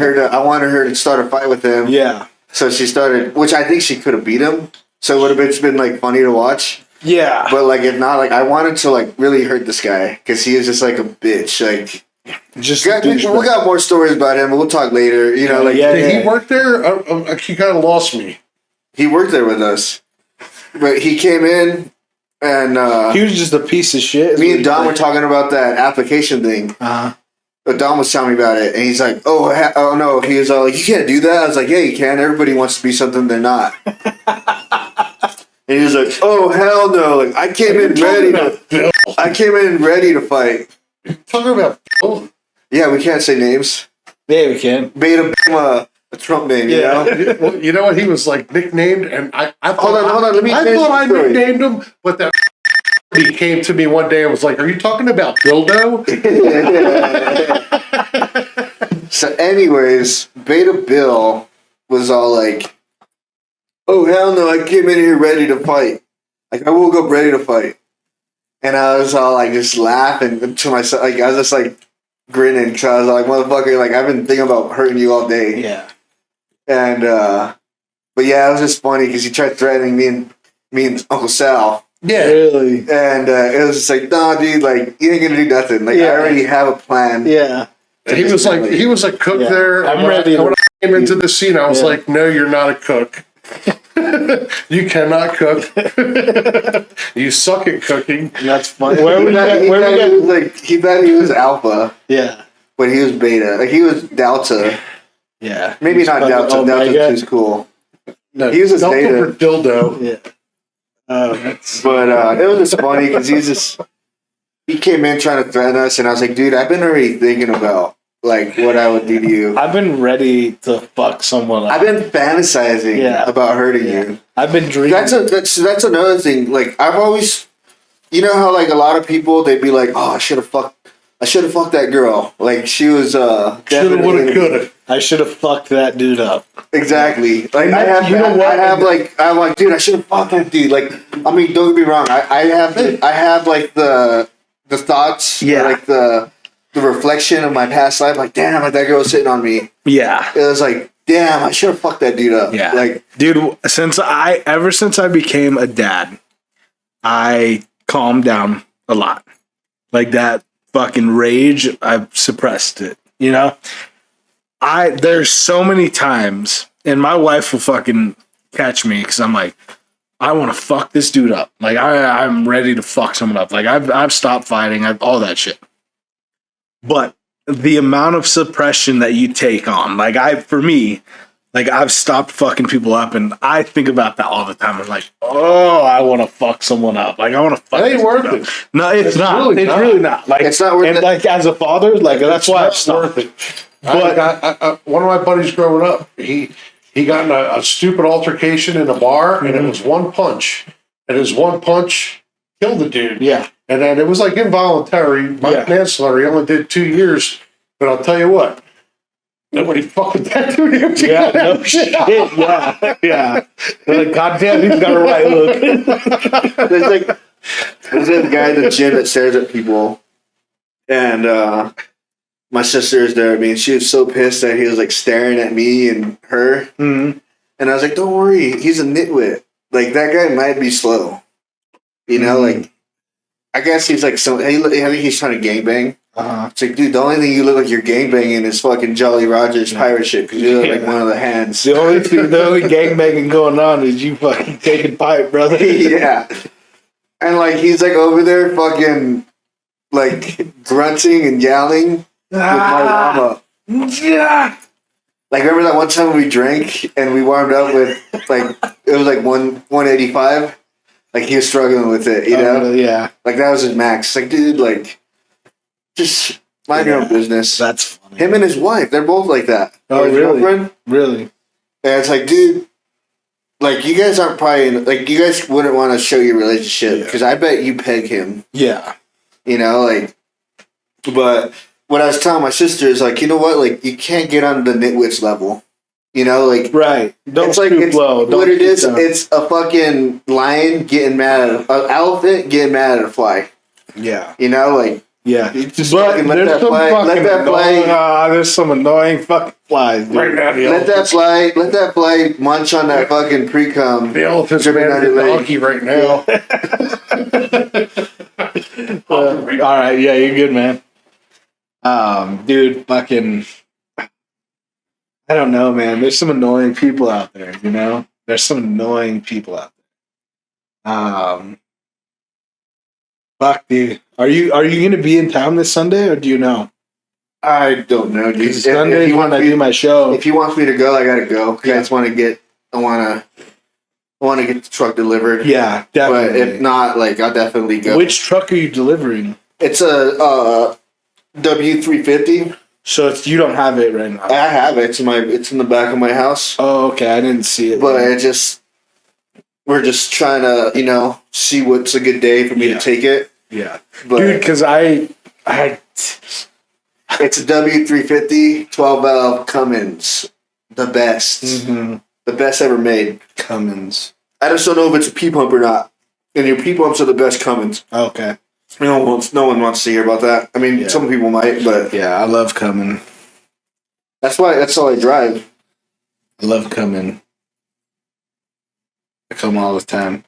her to start a fight with him. Yeah. So she started, which I think she could have beat him. So it would have been like funny to watch. Yeah. But like if not, like I wanted to like really hurt this guy because he is just like a bitch. Like just we got more stories about him. But we'll talk later. You know, like Did he work there? He kind of lost me. He worked there with us, but he came in and he was just a piece of shit. Me and Don were talking about that application thing. But Don was telling me about it, and he's like, "Oh no!" He was all like, "You can't do that." I was like, "Yeah, you can. Everybody wants to be something they're not." And he was like, "Oh hell no!" Like I came in ready to fight. Talking about Bill? Yeah, we can't say names. Yeah, we can. Made a Trump name. Yeah. You know? You know what he was like nicknamed, and I thought Hold on. Let me I finish thought the I story. nicknamed him, but that he came to me one day and was like, "Are you talking about dildo?" So, anyways, Beta Bill was all like, "Oh hell no! I came in here ready to fight. Like I woke up ready to fight." And I was all like just laughing to myself. Like I was just like grinning because I was like, "Motherfucker! Like I've been thinking about hurting you all day." Yeah. And but yeah, it was just funny because he tried threatening me and Uncle Sal. Yeah, really. And it was just like, "Nah, dude. Like you ain't gonna do nothing. Like I already have a plan." Yeah. And he was a cook there. I'm ready. When I came into the scene, I was like, "No, you're not a cook. You cannot cook. You suck at cooking." That's funny. He thought he was alpha. Yeah. But he was beta. Like he was delta. Yeah. Maybe not delta. Delta was cool. No, he was a Delta beta. for dildo. Yeah. But it was just funny because he came in trying to threaten us, and I was like, dude, I've been already thinking about like what I would do to you. I've been ready to fuck someone up. I've been fantasizing about hurting you. I've been dreaming. That's another thing. Like I've always, you know how like a lot of people they'd be like, oh, I should have fucked that girl. Like she was Shoulda, woulda, coulda. I should have fucked that dude up. Exactly. Like I'm like, dude, I should have fucked that dude. Like, I mean, don't get me wrong. I have like the thoughts, like the reflection of my past life. Like, damn, like that girl was sitting on me. Yeah. It was like, damn, I should have fucked that dude up. Yeah. Like, dude, ever since I became a dad, I calmed down a lot. Like that fucking rage, I've suppressed it. You know? There's so many times, and my wife will fucking catch me because I'm like, I want to fuck this dude up. Like I'm ready to fuck someone up. Like I've stopped fighting. All that shit. But the amount of suppression that you take on, like for me, like I've stopped fucking people up, and I think about that all the time. I'm like, oh, I want to fuck someone up. Like I want to fuck. It ain't worth it. No, it's not. Really it's really not. Like it's not worth and it. like as a father, like that's why I've stopped. Worth it. But one of my buddies growing up, he got in a stupid altercation in a bar, and it was one punch, and his one punch killed the dude. Yeah. And then it was like involuntary manslaughter. He only did 2 years, but I'll tell you what, nobody fucking that dude. Yeah, no shit. Yeah. They're like, God damn, he's got a right look. there's this guy in the gym that stares at people, and my sister is there. I mean, she was so pissed that he was like staring at me and her. Mm-hmm. And I was like, don't worry, he's a nitwit. Like that guy might be slow. You know, like I guess he's like I think he's trying to gangbang. It's like, dude, the only thing you look like you're gangbanging is fucking Jolly Roger's pirate ship because you look like one of the hands. The only gangbanging going on is you fucking taking pipe, brother. Yeah. And like he's like over there fucking like grunting and yelling. With my mama. Yeah. Like remember that one time we drank and we warmed up with like it was like 185. Like he was struggling with it, you know? Yeah. Like that was his max. Like dude, like just mind your own business. That's funny. Him and his wife, they're both like that. Oh, his really? girlfriend. Really? And it's like, dude, like you guys aren't probably like you guys wouldn't want to show your relationship because I bet you peg him. Yeah. You know, like, but. what I was telling my sister is like, you know what? Like, you can't get on the nitwits level. You know, like Right. Don't it's like stoop it's, low. Don't what it stoop is. down. It's a fucking lion getting mad at an elephant getting mad at a fly. Yeah. You know, like Yeah. you just But fucking let there's that some fly. fucking Let that annoying, fly. there's some annoying fucking flies, dude. Right now, the Let that elephant's, fly. Let that fly munch on that fucking pre-cum. the elephant's dripping mad down at your the leg. donkey right now. All right. Yeah, you're good, man. Dude, fucking. I don't know, man. There's some annoying people out there, you know? There's some annoying people out there. Fuck, dude. Are you gonna be in town this Sunday, or do you know? I don't know, dude. Because Sunday he when wants I me- do my show. If he wants me to go, I gotta go. 'Cause I just want to get. I want to get the truck delivered. Yeah, But definitely. if not, like I'll definitely go. Which truck are you delivering? It's a W350. So you don't have it right now. I have it. It's in the back of my house. Oh, okay. I didn't see it. But we're just trying to see what's a good day for me Yeah. to take it. yeah, But dude, because I it's a W350 12 valve Cummins, the best, the best ever made. Cummins. I just don't know if it's a P pump or not. And your P pumps are the best Cummins. Okay. No one wants to hear about that. I mean, Yeah. some people might, but Yeah, I love Cummins. that's all I drive. I love Cummins. I come all the time.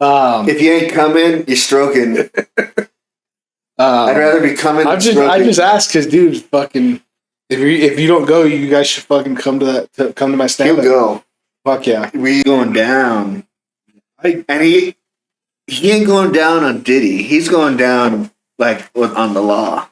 If you ain't coming, you're stroking. I'd rather be coming. I than just stroking. asked because, dude, fucking, if you don't go, you guys should fucking come to my He'll stand up. go. Fuck yeah. We going down. And he ain't going down on Diddy. He's going down like on the law.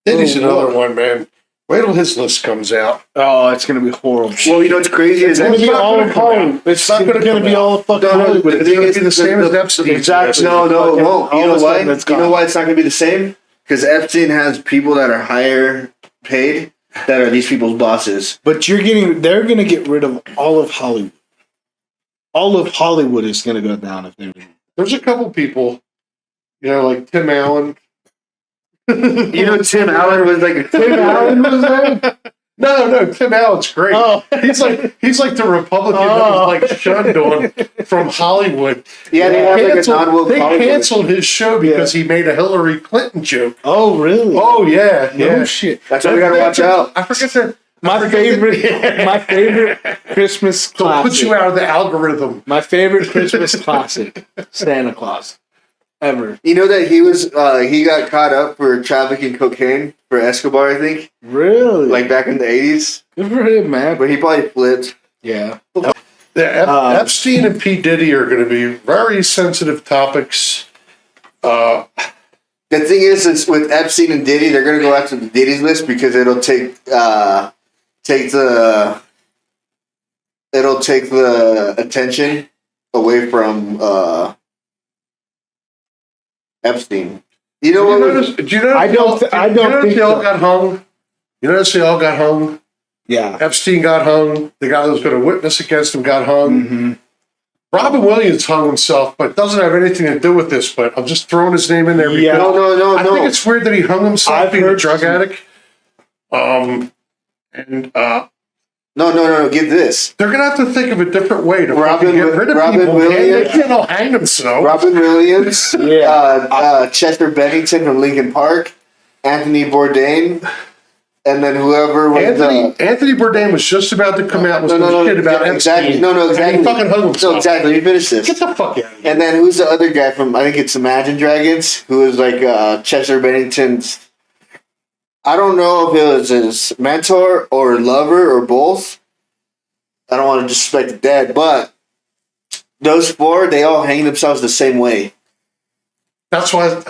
Diddy's another one, man. Wait till his list comes out. Oh, it's gonna be horrible. Well, you know what's crazy is It's gonna that be not all gonna of come out. Hollywood. It's not gonna gonna come be out. all of fucking No, Hollywood. It's going to be the same as Epstein. Exactly. no, it Fucking won't. You all know of a why? sudden it's You know gone. why it's not going to be the same? Because Epstein has people that are higher paid that are these people's bosses. But they're gonna get rid of all of Hollywood. All of Hollywood is gonna go down if they. There's a couple people, like Tim Allen. You know, Tim Allen was like Tim Allen was there? No, Tim Allen's great. Oh. He's like the Republican that was like shunned on from Hollywood. Yeah, they have like a non-woke They Hollywood. canceled his show because he made a Hillary Clinton joke. Oh really? Oh yeah, no yeah. shit. That's why we got to watch out. I forget that. My favorite Christmas So it puts classic. you out of the algorithm. My favorite Christmas classic, Santa Claus, ever. You know that he got caught up for trafficking cocaine for Escobar, I think, Really? like back in the 80s. Good for him, man. But he probably flipped. Yeah. Epstein and P. Diddy are going to be very sensitive topics. The thing is with Epstein and Diddy, they're going to go after the Diddy's list because it'll take the attention away from Epstein. You know what? Do you notice I don't think they all so. got hung? You notice they all got hung? Yeah. Epstein got hung. The guy that was going to witness against him got hung. Mm-hmm. Robin Williams hung himself, but it doesn't have anything to do with this. But I'm just throwing his name in there because Yeah. No. I think it's weird that he hung himself I've being a heard drug some- addict. No. Get this. They're going to have to think of a different way to Robin fucking get rid of Robin people. Man. They Williams. can't all hang themselves. Robin Williams, Yeah. Chester Bennington from Lincoln Park, Anthony Bourdain, and then whoever was Anthony Bourdain was just about to come out with some shit about exactly. Epstein. No, exactly. And he fucking hung himself. No, exactly. Let me finish this. Get the fuck out of here. And then who's the other guy from? I think it's Imagine Dragons, who is like Chester Bennington's. I don't know if it was his mentor or lover or both. I don't want to disrespect the dead, but those four, they all hang themselves the same way. That's why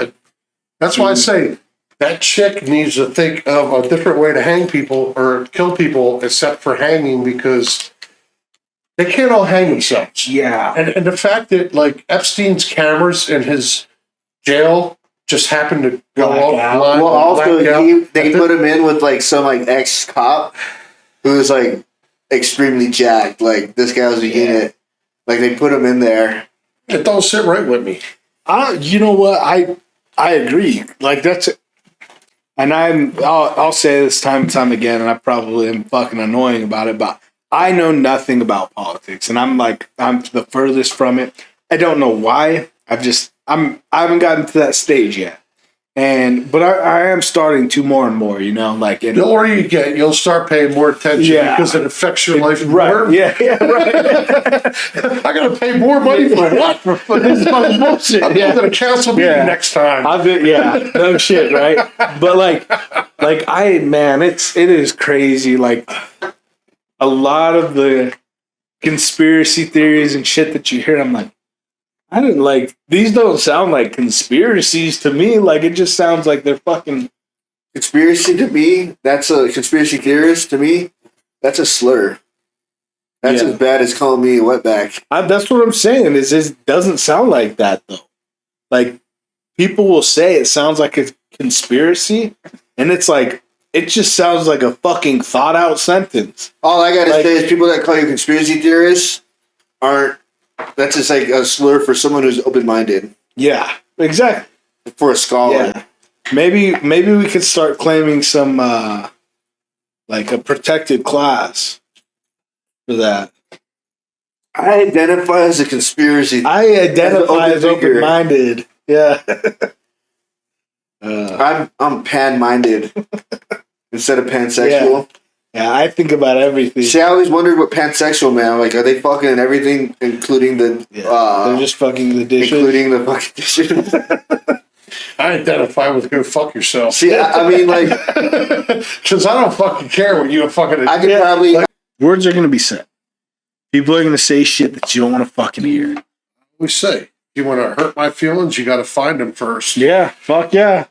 I say that chick needs to think of a different way to hang people or kill people except for hanging because they can't all hang themselves. Yeah. And the fact that like Epstein's cameras in his jail just happened to go Black off. out. line, Well, also black out. they put him in with like some like ex cop who was like extremely jacked. Like this guy was a unit. Like they put him in there. It don't sit right with me. You know what? I agree. Like and I'll say this time and time again, and I probably am fucking annoying about it, but I know nothing about politics, and I'm the furthest from it. I don't know why. I haven't gotten to that stage yet. But I am starting to more and more, like The older you get, you'll start paying more attention because it affects your life more. right. Yeah, right. I gotta pay more money for what? For this fucking bullshit. I'm going to the council meeting next time. No shit, right? But it is crazy. Like a lot of the conspiracy theories and shit that you hear, I'm like, I didn't these don't sound like conspiracies to me. Like it just sounds like they're fucking Conspiracy to me, that's a conspiracy theorist to me, that's a slur. That's as bad as calling me a wetback. That's what I'm saying. It doesn't sound like that though. Like people will say it sounds like a conspiracy, and it's like it just sounds like a fucking thought out sentence. All I gotta say is people that call you conspiracy theorists aren't. That's just like a slur for someone who's open minded. Yeah, exactly. For a scholar. Yeah. Maybe we could start claiming some like a protected class for that. I identify as a conspiracy. I identify as open minded. Yeah. I'm pan minded instead of pansexual. Yeah, I think about everything. See, I always wondered what pansexual meant. Like, are they fucking everything, including the? They're just fucking the dishes, including the fucking dishes. I identify with go fuck yourself. See, I mean, like, because I don't fucking care what you fucking. I could probably. Words are gonna be said. People are gonna say shit that you don't want to fucking hear. We say, you want to hurt my feelings, you got to find them first. Yeah, fuck yeah.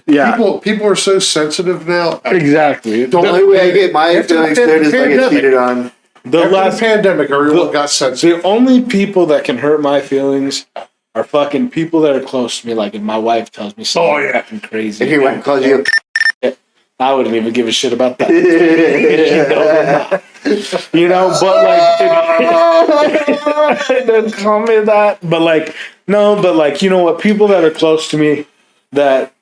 Yeah. People are so sensitive now. Exactly. The only way I get my feelings cleared is if I get cheated on. The last pandemic, everyone got sensitive. The only people that can hurt my feelings are fucking people that are close to me. Like if my wife tells me something fucking crazy. If your wife calls you I wouldn't even give a shit about that. But it doesn't call me that. But you know what? People that are close to me that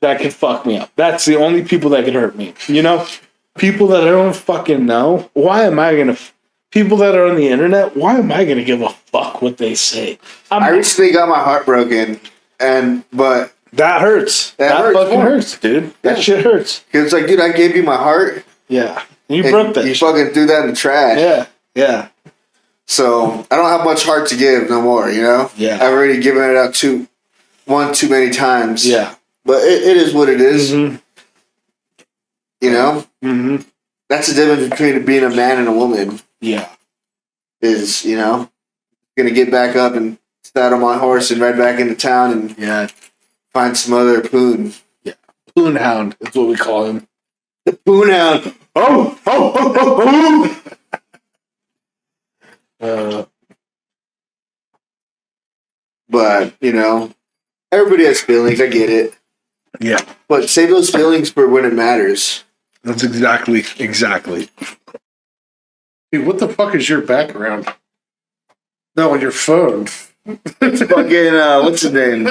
can fuck me up. That's the only people that can hurt me. People that I don't fucking know. Why am I gonna? People that are on the internet. Why am I gonna give a fuck what they say? I recently got my heart broken, but that hurts. That fucking hurts, dude. That shit hurts. Because it's like, dude, I gave you my heart. Yeah, you broke that. You fucking threw that in the trash. Yeah. So I don't have much heart to give no more. Yeah. I've already given it out too many times. Yeah. But it is what it is. Mm-hmm. Mm-hmm. That's the difference between being a man and a woman. Yeah. Is, gonna get back up and saddle my horse and ride back into town and find some other poon. Yeah. Poon hound. That's what we call him. The poon hound. Oh. But, everybody has feelings. I get it. Yeah. But save those feelings for when it matters. That's exactly. Dude, what the fuck is your background? No, on your phone. It's fucking, what's his name?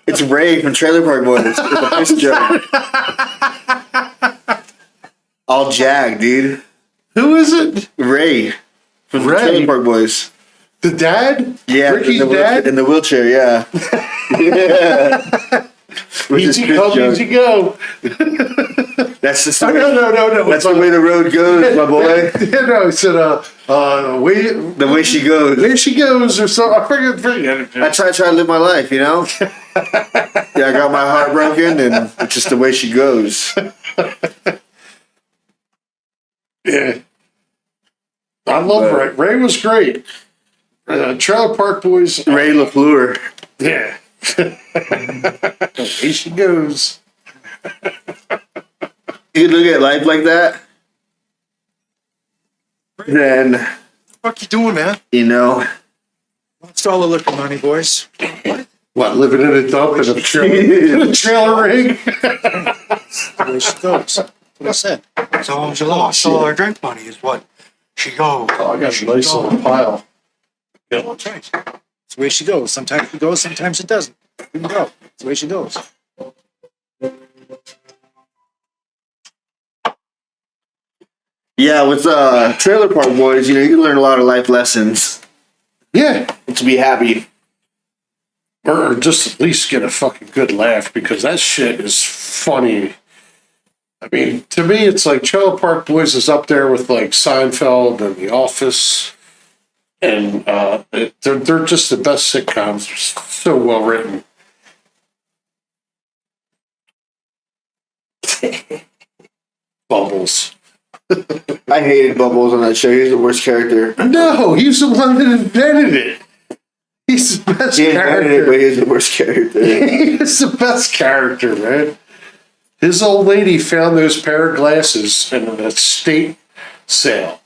It's Ray from Trailer Park Boys. It's a piss joke. All Jag, dude. Who is it? Ray from Ray? Trailer Park Boys. The dad? Yeah, Ricky's dad? in the wheelchair, yeah. Easy come, easy go. That's just No. That's the way the road goes, my boy. He said, The way she goes. there she goes, or so. I forget. I try to live my life, Yeah, I got my heart broken, and it's just the way she goes. Yeah. I love Ray. Ray was great. Trailer Park Boys. Ray LaFleur. Yeah. Here she goes. You look at life like that, then What the fuck you doing, man? Lost all the liquor money, boys. What, living in a dump in a trailer rig? That's the way she goes. That's what I said. So she lost all her drink money is what she goes. Oh, I got a nice little pile. That's right. It's the way she goes. Sometimes it goes, sometimes it doesn't. You can go. It's the way she goes. Yeah, with Trailer Park Boys, you can learn a lot of life lessons. Yeah. To be happy. Or just at least get a fucking good laugh, because that shit is funny. I mean, to me, it's like Trailer Park Boys is up there with like Seinfeld and The Office. And they're just the best sitcoms. They're so well written. Bubbles. I hated Bubbles on that show. He was the worst character. No, he's the one that invented it. He's the best character. It, but he was the worst character. He's the best character, man. His old lady found those pair of glasses in an estate sale.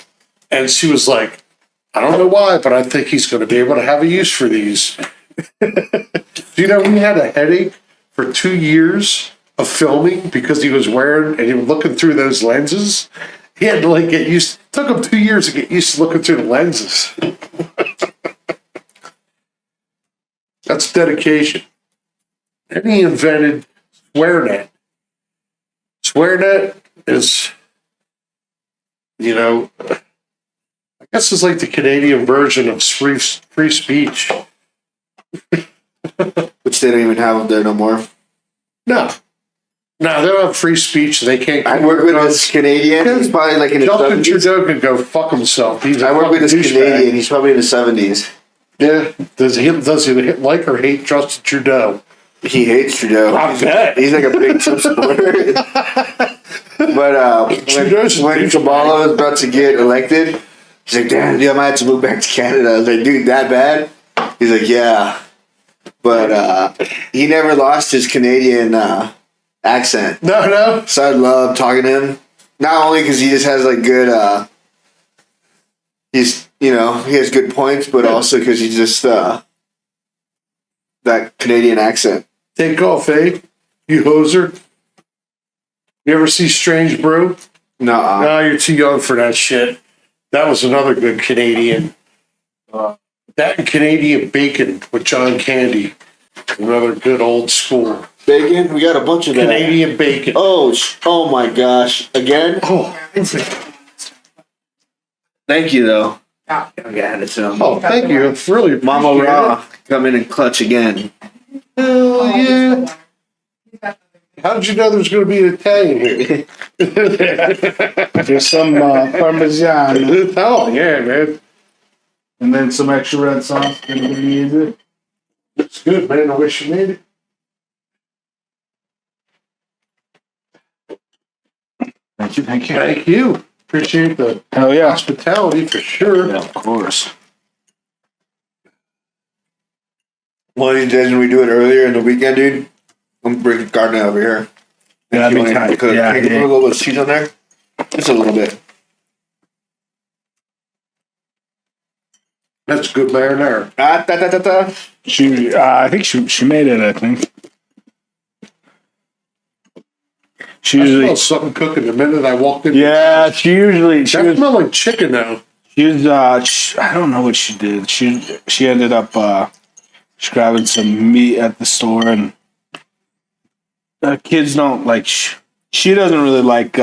And she was like, I don't know why, but I think he's going to be able to have a use for these. He had a headache for 2 years of filming because he was wearing and he was looking through those lenses. He had to like get used. It took him 2 years to get used to looking through the lenses. That's dedication. And he invented SwearNet. SwearNet is, I guess it's like the Canadian version of free speech. Which they don't even have up there no more. No, they don't have free speech. They can't. I work with this Canadian. He's probably like in his Justin 70s. Trudeau can go fuck himself. I work with this Canadian. He's probably in his 70s. Yeah. Does he like or hate Justin Trudeau? He hates Trudeau. I bet. He's like a big Trump supporter. But when Kamala was about to get elected, he's like, damn, dude, I might have to move back to Canada. I was like, dude, that bad? He's like, yeah. But he never lost his Canadian accent. No. So I love talking to him. Not only because he just has like good, he has good points, but also because he's just that Canadian accent. Take off, eh? You hoser. You ever see Strange Brew? Nuh-uh. No, you're too young for that shit. That was another good Canadian. That and Canadian Bacon with John Candy. Another good old school. Bacon? We got a bunch of that. Canadian Bacon. Oh my gosh. Again? Oh, Thank you, though. I got it, so. oh thank you. It's really Mama appreciate Raw, come in and clutch again. it. Hell yeah. How did you know there was going to be an Italian here? There's some Parmesan Oh, yeah, man. and then some extra red sauce. Gonna be easy. It's good, man. I wish you made it. Thank you. Thank you. Appreciate the Hell yeah. hospitality for sure. Yeah, of course. One of these days when we do it earlier in the weekend, dude, I'm gonna bring Gardner over here. Yeah, that'd be Can tight. you Yeah, put a little bit of cheese on there? Just a little bit. That's good marinara. I think she made it. I think she I usually. smelled something cooking the minute I walked in. Yeah, she usually. She That was. smelled like chicken though. She was. I don't know what she did. She ended up just grabbing some meat at the store, and kids don't like. She doesn't really like. She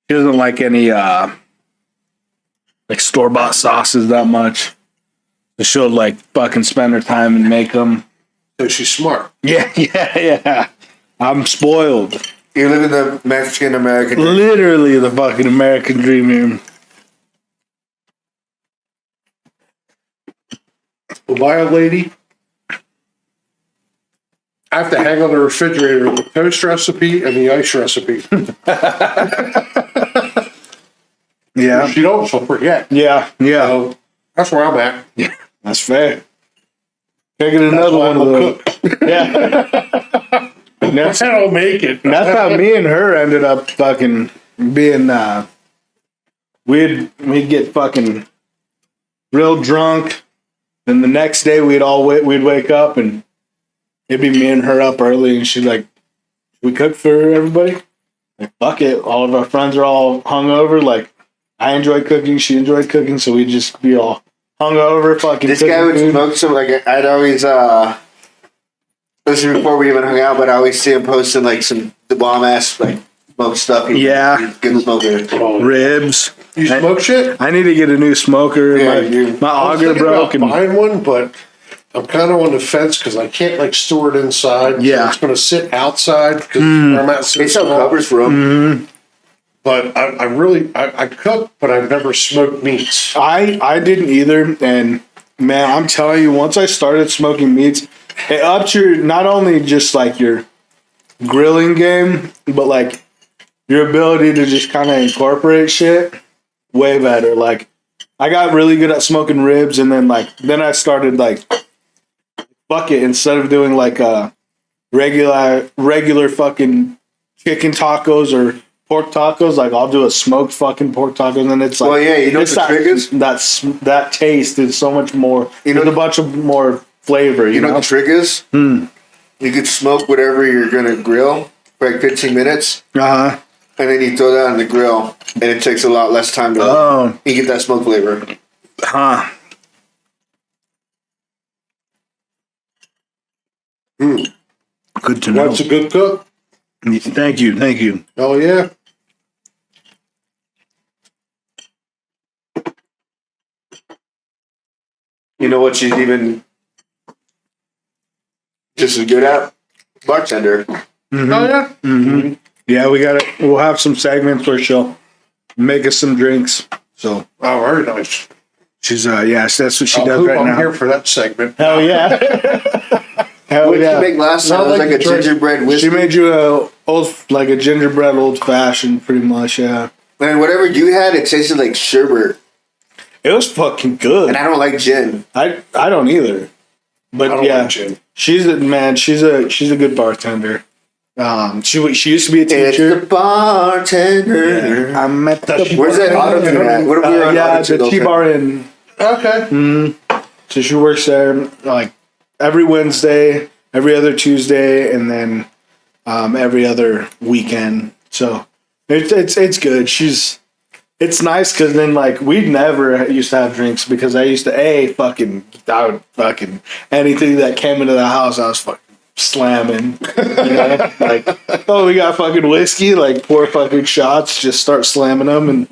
doesn't like any like store bought sauces that much. So she'll like fucking spend her time and make them. So she's smart. Yeah. I'm spoiled. You're living the Mexican American dream. Literally the fucking American dream here. The wild lady. I have to hang on the refrigerator the toast recipe and the ice recipe. Yeah. If she don't, she'll forget. Yeah. So that's where I'm at. That's fair. Can I get another one of those? Yeah. That's how I'll make it. That's how me and her ended up fucking being we'd get fucking real drunk. Then the next day we'd wake up and it'd be me and her up early and she'd like, we cook for everybody? Like, fuck it. All of our friends are all hungover. Like, I enjoy cooking, she enjoyed cooking, so we'd just be all hungover fucking This guy would food. smoke some, like, I'd always, This is before we even hung out, but I always see him posting like the bomb ass like smoke stuff. Yeah. Good smoker. Ribs. You smoke shit? I need to get a new smoker. Yeah, my I was auger thinking broke. about And buying one, but I'm kind of on the fence because I can't like store it inside. Yeah. So it's going to sit outside because I'm at They sell covers for them. But I cook, but I've never smoked meats. I didn't either. And man, I'm telling you, once I started smoking meats, it ups your, not only just like your grilling game, but like your ability to just kind of incorporate shit way better. Like I got really good at smoking ribs, and then I started like, fuck it, instead of doing like regular fucking chicken tacos or pork tacos, like I'll do a smoked fucking pork taco, and then it's like, Well, yeah, you know what it's the trick is? that taste is so much more. You know There's a bunch of more flavor. You know what the trick is? You could smoke whatever you're gonna grill for like 15 minutes, Uh huh. and then you throw that on the grill, and it takes a lot less time to Oh. you get that smoke flavor. Huh. Good to know. What's a good cook? Thank you. Thank you. Oh yeah. You know what she's even just as good at? Bartender. Oh yeah. Mm-hmm. Yeah, we got it. We'll have some segments where she'll make us some drinks. So Oh, very nice. she's yes, that's what she I does hope right I'm now. here for that segment. Hell yeah. Hell What did yeah. you make last time? Not It was like like a the drink. gingerbread whiskey. She made you a gingerbread old fashioned, pretty much. Yeah, Man, whatever you had, it tasted like sherbet. it was fucking good. And I don't like gin. I don't either, but I don't yeah, like gin. she's a good bartender. She used to be a It's teacher. the bartender. Yeah. I met the Where's that auto tune at? What are we on yeah, auto the T bar in. Okay. So she works there like every Wednesday, every other Tuesday, and then every other weekend. So it's good. It's nice because then like we never used to have drinks because I used to I would fucking anything that came into the house I was fucking slamming. You know? Like, oh, we got fucking whiskey, like pour fucking shots, just start slamming them. And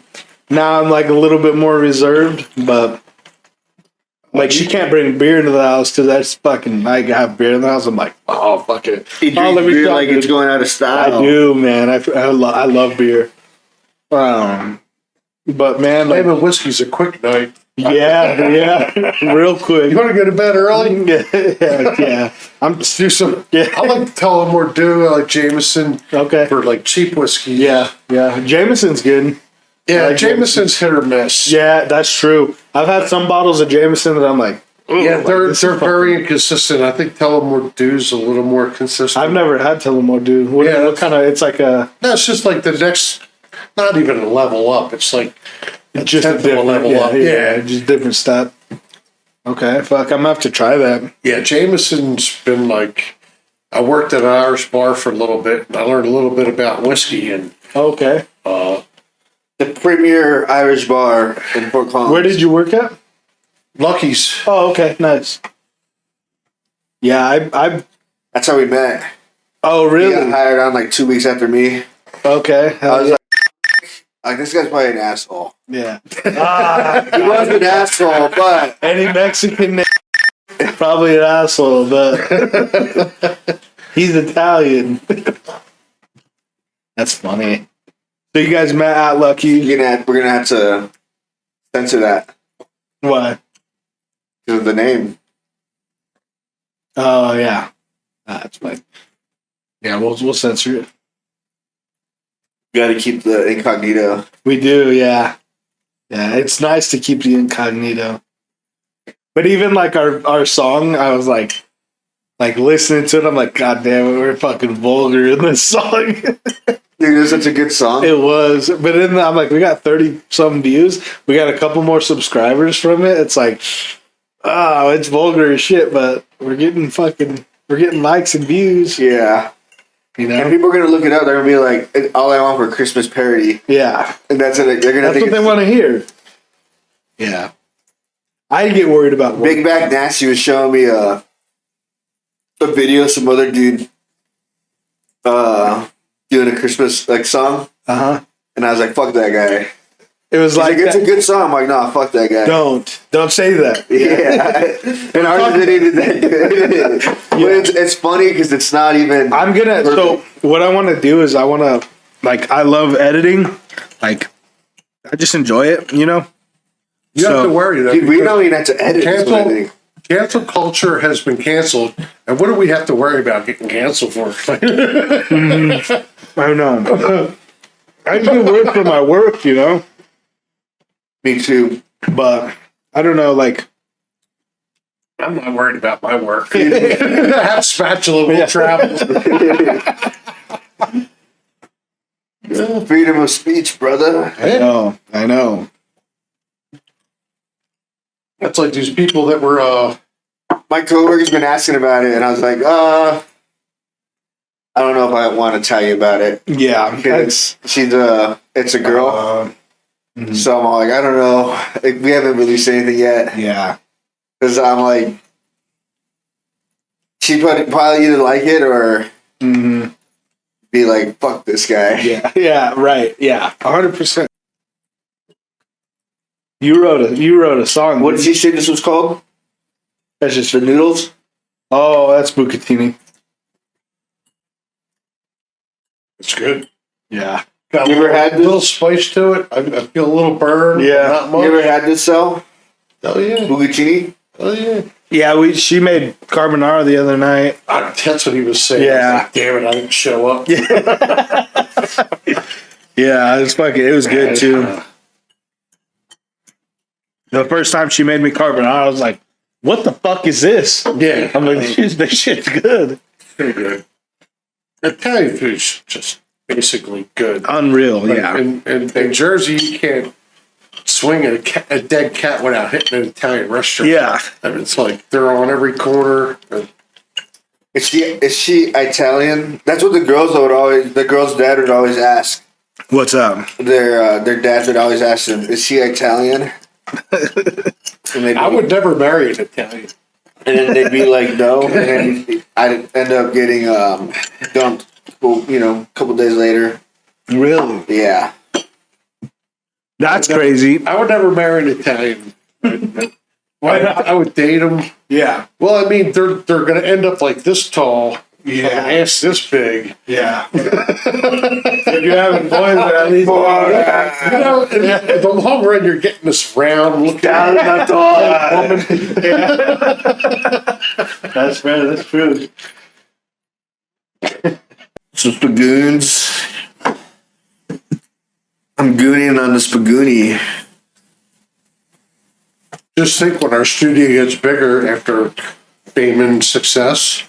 now I'm like a little bit more reserved, but like she can't bring beer into the house because that's fucking. I have beer in the house. I'm like, oh fuck it. You Oh, drink let me beer stop like it. it's going out of style. I do, man. I love beer. But man, like, Maybe whiskey's a quick night. yeah, real quick. You want to go to bed early? yeah. I'm Let's do some. Yeah. I like to tell them we're due like Jameson okay. for like cheap whiskey. Yeah. Jameson's good. Yeah, like Jameson's hit or miss. Yeah, that's true. I've had some bottles of Jameson that I'm like, Yeah, like, they're this is very inconsistent. I think Tullamore Dew's a little more consistent. I've never had Tullamore Dew. Yeah. What kind of? It's like a No, it's just like the next, not even a level up. It's like just tenth of a different level up. Yeah. just different step. Okay, fuck, I'm gonna have to try that. Yeah, Jameson's been like, I worked at an Irish bar for a little bit, and I learned a little bit about whiskey, and Okay, The premier Irish bar in Fort Collins. where did you work at? Lucky's. Oh, okay, nice. Yeah, I. That's how we met. Oh, He really? got hired on like 2 weeks after me. Okay. I Hell was yeah. like, this guy's probably an asshole. Yeah. He was an asshole, but Any Mexican probably an asshole, but he's Italian. That's funny. So you guys met at Lucky. we're gonna have to censor that Why? because of the name. Oh yeah, that's fine. Yeah, we'll censor it. You got to keep the incognito. We do, yeah. Yeah, it's nice to keep the incognito. But even like our song, I was like listening to it, I'm like, God damn it, we're fucking vulgar in this song. Dude, it was such a good song. It was. But then I'm like, we got 30-some views. We got a couple more subscribers from it. It's like, oh, it's vulgar as shit, but we're getting likes and views. Yeah. You And know? people are gonna look it up. They're gonna be like, "All I want for Christmas parody," Yeah. and that's it. They're gonna That's think what they it's- want to hear. Yeah. I get worried about Big Back Nasty was showing me a video of some other dude doing a Christmas like song, and I was like, "Fuck that guy." It was He's like, it's a good song. I'm like, nah, fuck that guy. Don't say that. Yeah, and ours isn't even that good. But it's funny because it's not even. I'm gonna. So what I want to do is I want to like I love editing. Like I just enjoy it. You know. You have to worry that dude, we don't even have to edit. Cancel culture has been canceled, and what do we have to worry about getting canceled for? I know. I do work for my work, you know. Me too, but I don't know. Like, I'm not worried about my work. I have spatula will travel. Freedom of speech, brother. I know. That's like these people that were. My coworker's been asking about it, and I was like, I don't know if I want to tell you about it. Yeah, it's a girl. So I'm like, I don't know. We haven't released anything yet. Yeah. Because I'm like, she'd probably either like it or be like, fuck this guy. Yeah. Yeah. Right. Yeah. 100%. You wrote a song. What did you say this was called? That's just the noodles. Oh, that's bucatini. It's good. Yeah. Got you ever had a little spice to it? I feel a little burn. Yeah. Not much. You ever had this, Sal? Oh yeah. Bucatini? Oh yeah. Yeah, she made carbonara the other night. That's what he was saying. Yeah. Like, damn it, I didn't show up. Yeah, it was good too. The first time she made me carbonara, I was like, what the fuck is this? Yeah. I'm like, this shit's good. Pretty good. Italian food's just basically good. Unreal, Like, yeah. In Jersey, you can't swing at a dead cat without hitting an Italian restaurant. Yeah. I mean, it's like they're on every corner. Is she Italian? That's what the girl's dad would always ask. What's up? Their dads would always ask them, is she Italian? I would never marry an Italian. And then they'd be like, no. And then I'd end up getting dumped, a couple days later. Really? Yeah. That's crazy. I would never marry an Italian. Why not? I would date them. Yeah. Well, I mean, they're going to end up like this tall. Yeah. Ass this big. Yeah. If you're having boys, at least in the long run, you're getting this round look down at the woman. That's fair. That's true. Some spagoons. I'm gooning on the spagoonie. Just think when our studio gets bigger after fame and success.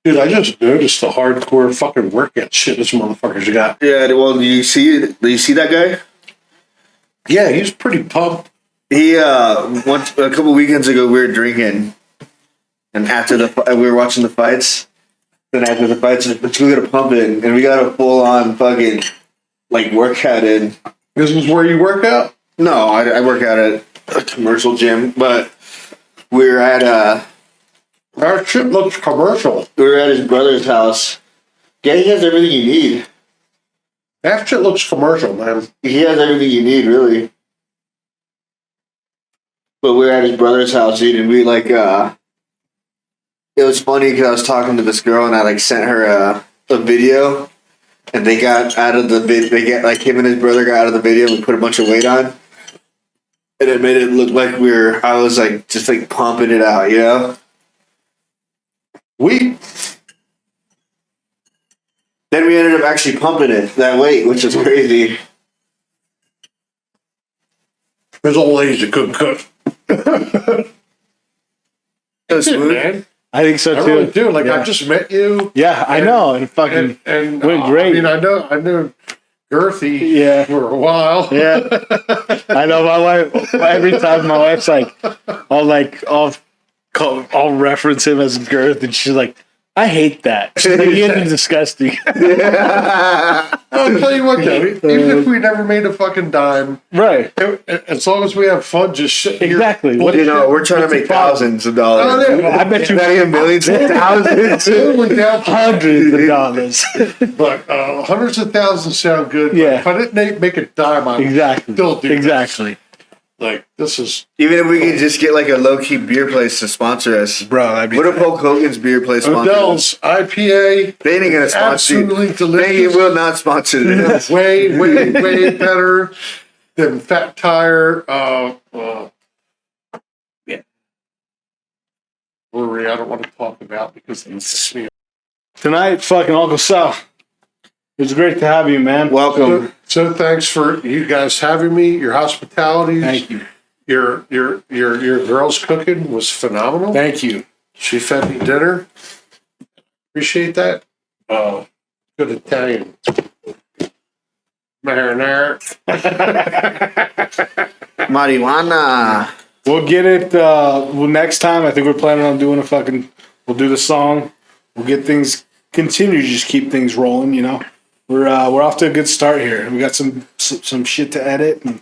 Dude, I just noticed the hardcore fucking workout shit this motherfucker's got. Yeah, well, do you see that guy? Yeah, he's pretty pumped. He a couple weekends ago we were drinking, and after we were watching the fights. Then after the fights, let's go get a pump in, and we got a full on fucking like workout in. This is where you work out? No, I work out at a commercial gym, but we're at our shit looks commercial. We were at his brother's house. Yeah, he has everything you need. That shit looks commercial, man. He has everything you need, really. But we were at his brother's house, dude, and we like it was funny because I was talking to this girl and I like sent her a video, and they got out of the him and his brother got out of the video and we put a bunch of weight on, and it made it look like I was like just like pumping it out, you know. Then we ended up actually pumping it that weight, which is crazy. There's old ladies that couldn't cook. That's smooth, man. I think so too. I really do. Like, I just met you. Yeah, I know. And fucking went great. I mean, I know Gurth for a while. Yeah. I know my wife, every time my wife's like, I'll reference him as Gurth, and she's like, I hate that. She's like, you're disgusting. I'll tell you what, though. Even if we never made a fucking dime, Right. as long as we have fun, just sitting here. Exactly. What You know, we're trying to make thousands of dollars. Oh, yeah. I bet you Not even millions of thousands. Totally down for that. hundreds of dollars. But hundreds of thousands sound good. But Yeah. if I didn't make a dime, I would Exactly. still do this. Exactly. Like, this is... Even if we could just get like a low key beer place to sponsor us. Bro, that'd be What if Hulk Hogan's beer place sponsor us? Odell's IPA. They ain't gonna sponsor Absolutely you. delicious. They will not sponsor this. Way, way, way better than Fat Tire. Yeah. Brewery I don't want to talk about because it's me. tonight, fucking Uncle Sal. It was great to have you, man. Welcome. So thanks for you guys having me. Your hospitality. Thank you. Your girl's cooking was phenomenal. Thank you. She fed me dinner. Appreciate that. Good Italian. Marinara. Marijuana. We'll get it next time. I think we're planning on doing we'll do the song. We'll get things, continue to just keep things rolling, you know. We're off to a good start here. We got some shit to edit and